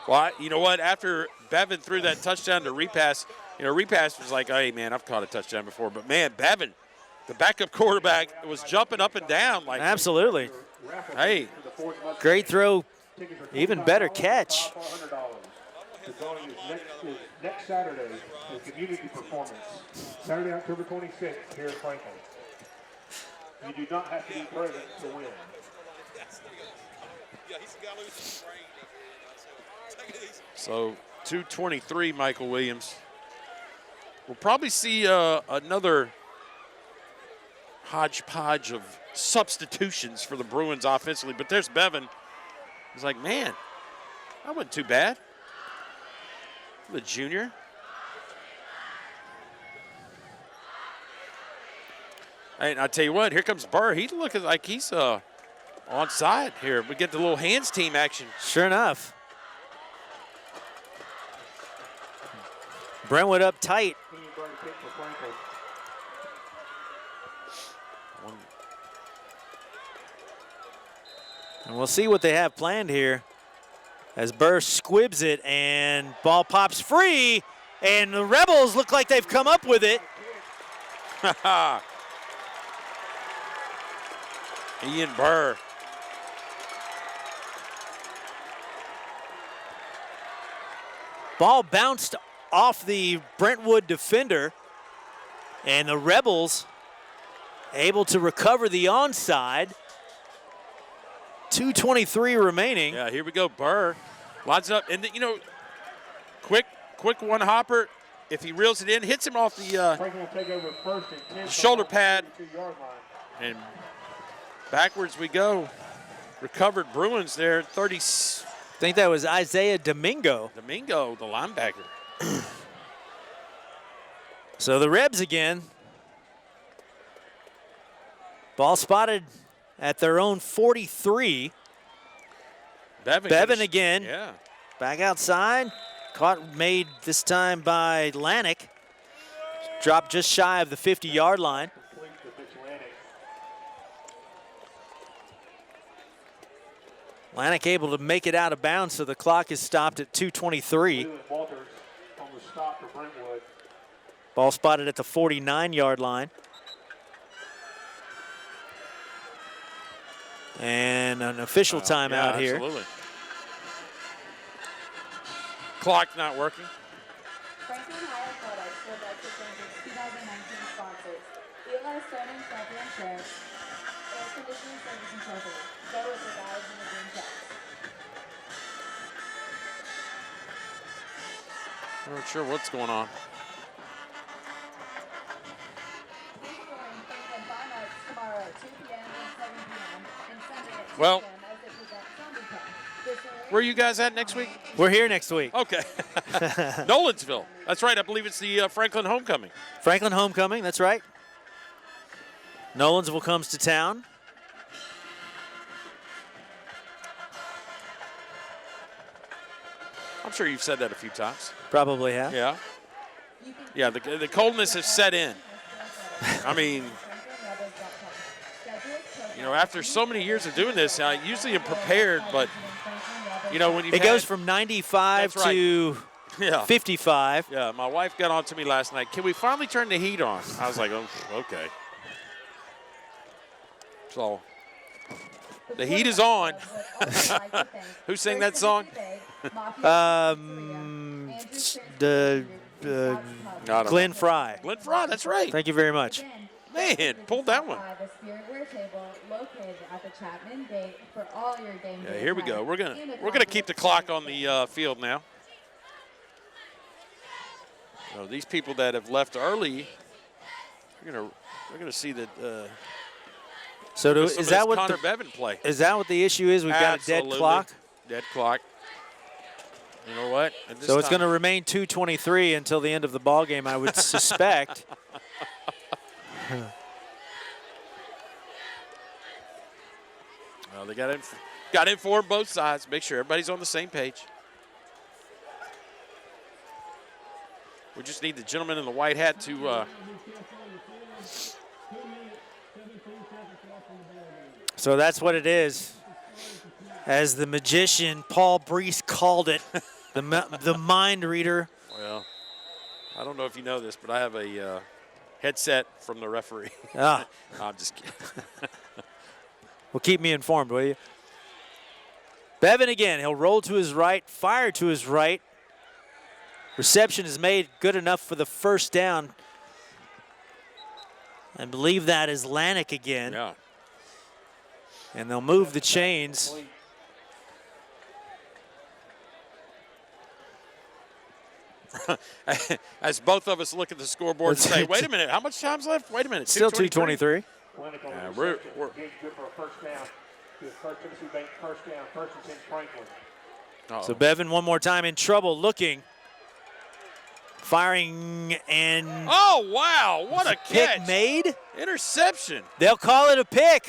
Well, you know what? After Bevin threw that touchdown to Repass, Repass was like, hey, man, I've caught a touchdown before. But, man, Bevin, the backup quarterback, was jumping up and down. Like, absolutely. Hey. Great throw, even better catch. Next Saturday is community performance. Saturday, October 26th, here in Franklin. You do not have to be present to win. So 2:23, Michael Williams. We'll probably see another hodgepodge of substitutions for the Bruins offensively, but there's Bevin. He's like, man, that wasn't too bad. The junior. And I tell you what, here comes Burr. He's looking like he's onside here. We get the little hands team action. Sure enough. Brentwood up tight. And we'll see what they have planned here as Burr squibs it and ball pops free, and the Rebels look like they've come up with it. Ian Burr. Ball bounced off the Brentwood defender, and the Rebels able to recover the onside. 2:23 remaining. Yeah, here we go. Burr lines it up, and quick one hopper. If he reels it in, hits him off the shoulder pad, and backwards we go. Recovered Bruins there. 30. I think that was Isaiah Domingo. Domingo, the linebacker. So the Rebs again. Ball spotted at their own 43. Bevin again. Yeah. Back outside. Made this time by Lanik. Dropped just shy of the 50-yard line. Lanik able to make it out of bounds, so the clock is stopped at 2:23. Ball spotted at the 49-yard line. And an official timeout here. Absolutely. Clock not working. Franklin High Athletics would like to thank its 2019 sponsors, Eli Stone and Shelter Insurance, Air Conditioning Service and Shelter. Go with the guys in the green checks. I'm not sure what's going on. Please join Franklin Fine Arts tomorrow at 2 p.m. and 7 p.m. and Sunday at 2 Well, p.m. as they present Zombie Town. This where are you guys at next week? We're here next week. Okay. Nolansville. That's right. I believe it's the Franklin Homecoming. Franklin Homecoming, that's right. Nolansville comes to town. I'm sure you've said that a few times. Probably have. Yeah. Yeah, the coldness has set in. I mean, after so many years of doing this, I usually am prepared, but, when you It goes from 95 That's right. to Yeah. 55. Yeah, my wife got on to me last night. Can we finally turn the heat on? I was like, oh, okay. So, the heat is on. Who sang that song? Glenn Fry. Glenn Fry, that's right. Thank you very much. Man, pulled that one. The Spirit Wear table located at the Chapman Gate for all your game Yeah, day here we go. attire. We're gonna keep the clock on the field now. These people that have left early, we're gonna see that. Is that what Connor Bevin play? Is that what the issue is? We've got a dead clock. Dead clock. You know what? So it's going to remain 2:23 until the end of the ball game, I would suspect. Well, they got to inform both sides. Make sure everybody's on the same page. We just need the gentleman in the white hat to So that's what it is. As the magician, Paul Breece called it, the mind reader. well, I don't know if you know this, but I have a headset from the referee. Ah. No, I'm just kidding. Well, keep me informed, will you? Bevin again. He'll roll to his right, fire to his right. Reception is made good enough for the first down. I believe that is Lanik again. Yeah. And they'll move the chains. As both of us look at the scoreboard and say, wait a minute, how much time's left? Wait a minute. Still 2:23. Yeah, we're Good for a first down. Good first Tennessee Bank first down. First and 10 Franklin. So Bevin one more time in trouble, looking, firing, and oh, wow, what a pick catch. made. Interception. They'll call it a pick.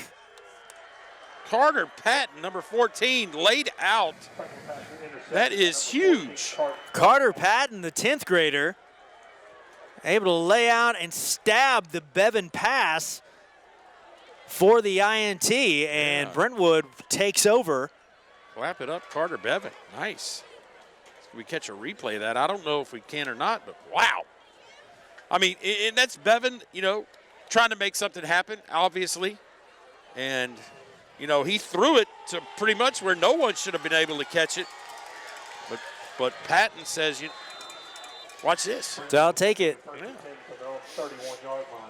Carter Patton, number 14, laid out. That is huge. Carter Patton, the 10th grader, able to lay out and stab the Bevin pass for the INT, and Yeah. Brentwood takes over. Clap it up, Carter Bevin. Nice. Can we catch a replay of that? I don't know if we can or not, but wow. I mean, and that's Bevin, you know, trying to make something happen, obviously. And, you know, he threw it to pretty much where no one should have been able to catch it. But Patton says, watch this. So I'll take it. Yeah. 31-yard line.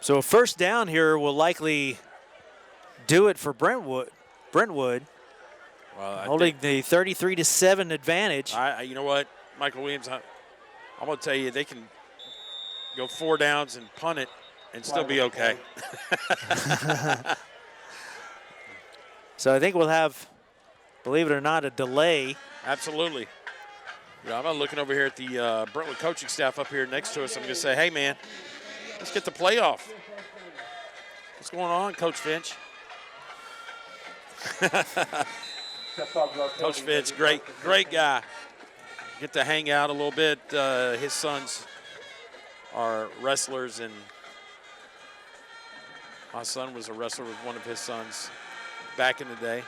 So a first down here will likely do it for Brentwood. Well, Holding the 33-7 advantage. you know what, Michael Williams, I'm going to tell you, they can go 4 downs and punt it and still be okay. So I think we'll have, believe it or not, a delay. Absolutely. Yeah, I'm looking over here at the Brentwood coaching staff up here next to us. I'm going to say, hey, man, let's get the playoff. What's going on, Coach Finch? Coach Finch, great guy. Get to hang out a little bit. His sons are wrestlers, and my son was a wrestler with one of his sons back in the day.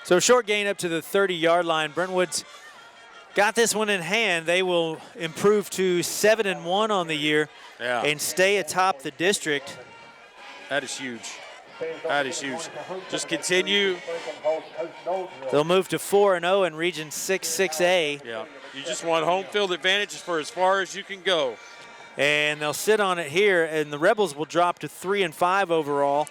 So short gain up to the 30-yard line. Brentwood's got this one in hand. They will improve to 7-1 on the year and stay atop the district. That is huge. That is huge. Just continue. They'll move to 4-0 in Region 6-6A. Yeah, you just want home field advantage for as far as you can go. And they'll sit on it here, and the Rebels will drop to 3-5 overall.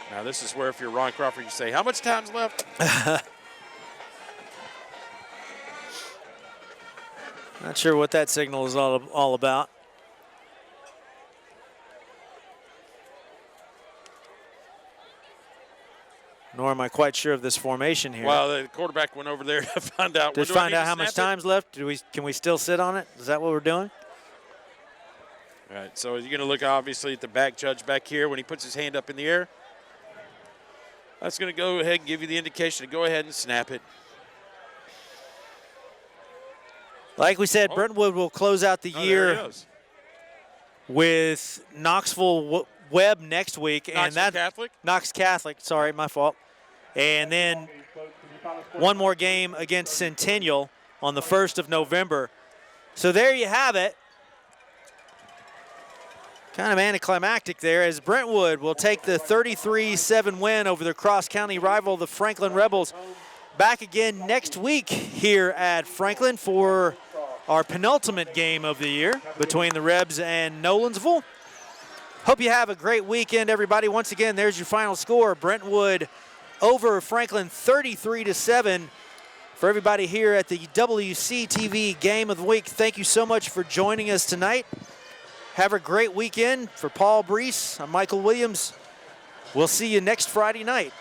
Now this is where if you're Ron Crawford, you say, how much time's left? Not sure what that signal is all about. Nor am I quite sure of this formation here. Well, the quarterback went over there to find out. Just find out how much time's left. Can we still sit on it? Is that what we're doing? All right, so you're going to look obviously at the back judge back here when he puts his hand up in the air. That's going to go ahead and give you the indication to go ahead and snap it. Like we said, Brentwood will close out the year with Knoxville Webb next week. Knox Catholic, sorry, my fault. And then one more game against Centennial on the 1st of November. So there you have it. Kind of anticlimactic there as Brentwood will take the 33-7 win over their cross-county rival, the Franklin Rebels. Back again next week here at Franklin for our penultimate game of the year between the Rebs and Nolensville. Hope you have a great weekend, everybody. Once again, there's your final score. Brentwood over Franklin 33-7. For everybody here at the WCTV Game of the Week, thank you so much for joining us tonight. Have a great weekend. For Paul Breece, I'm Michael Williams. We'll see you next Friday night.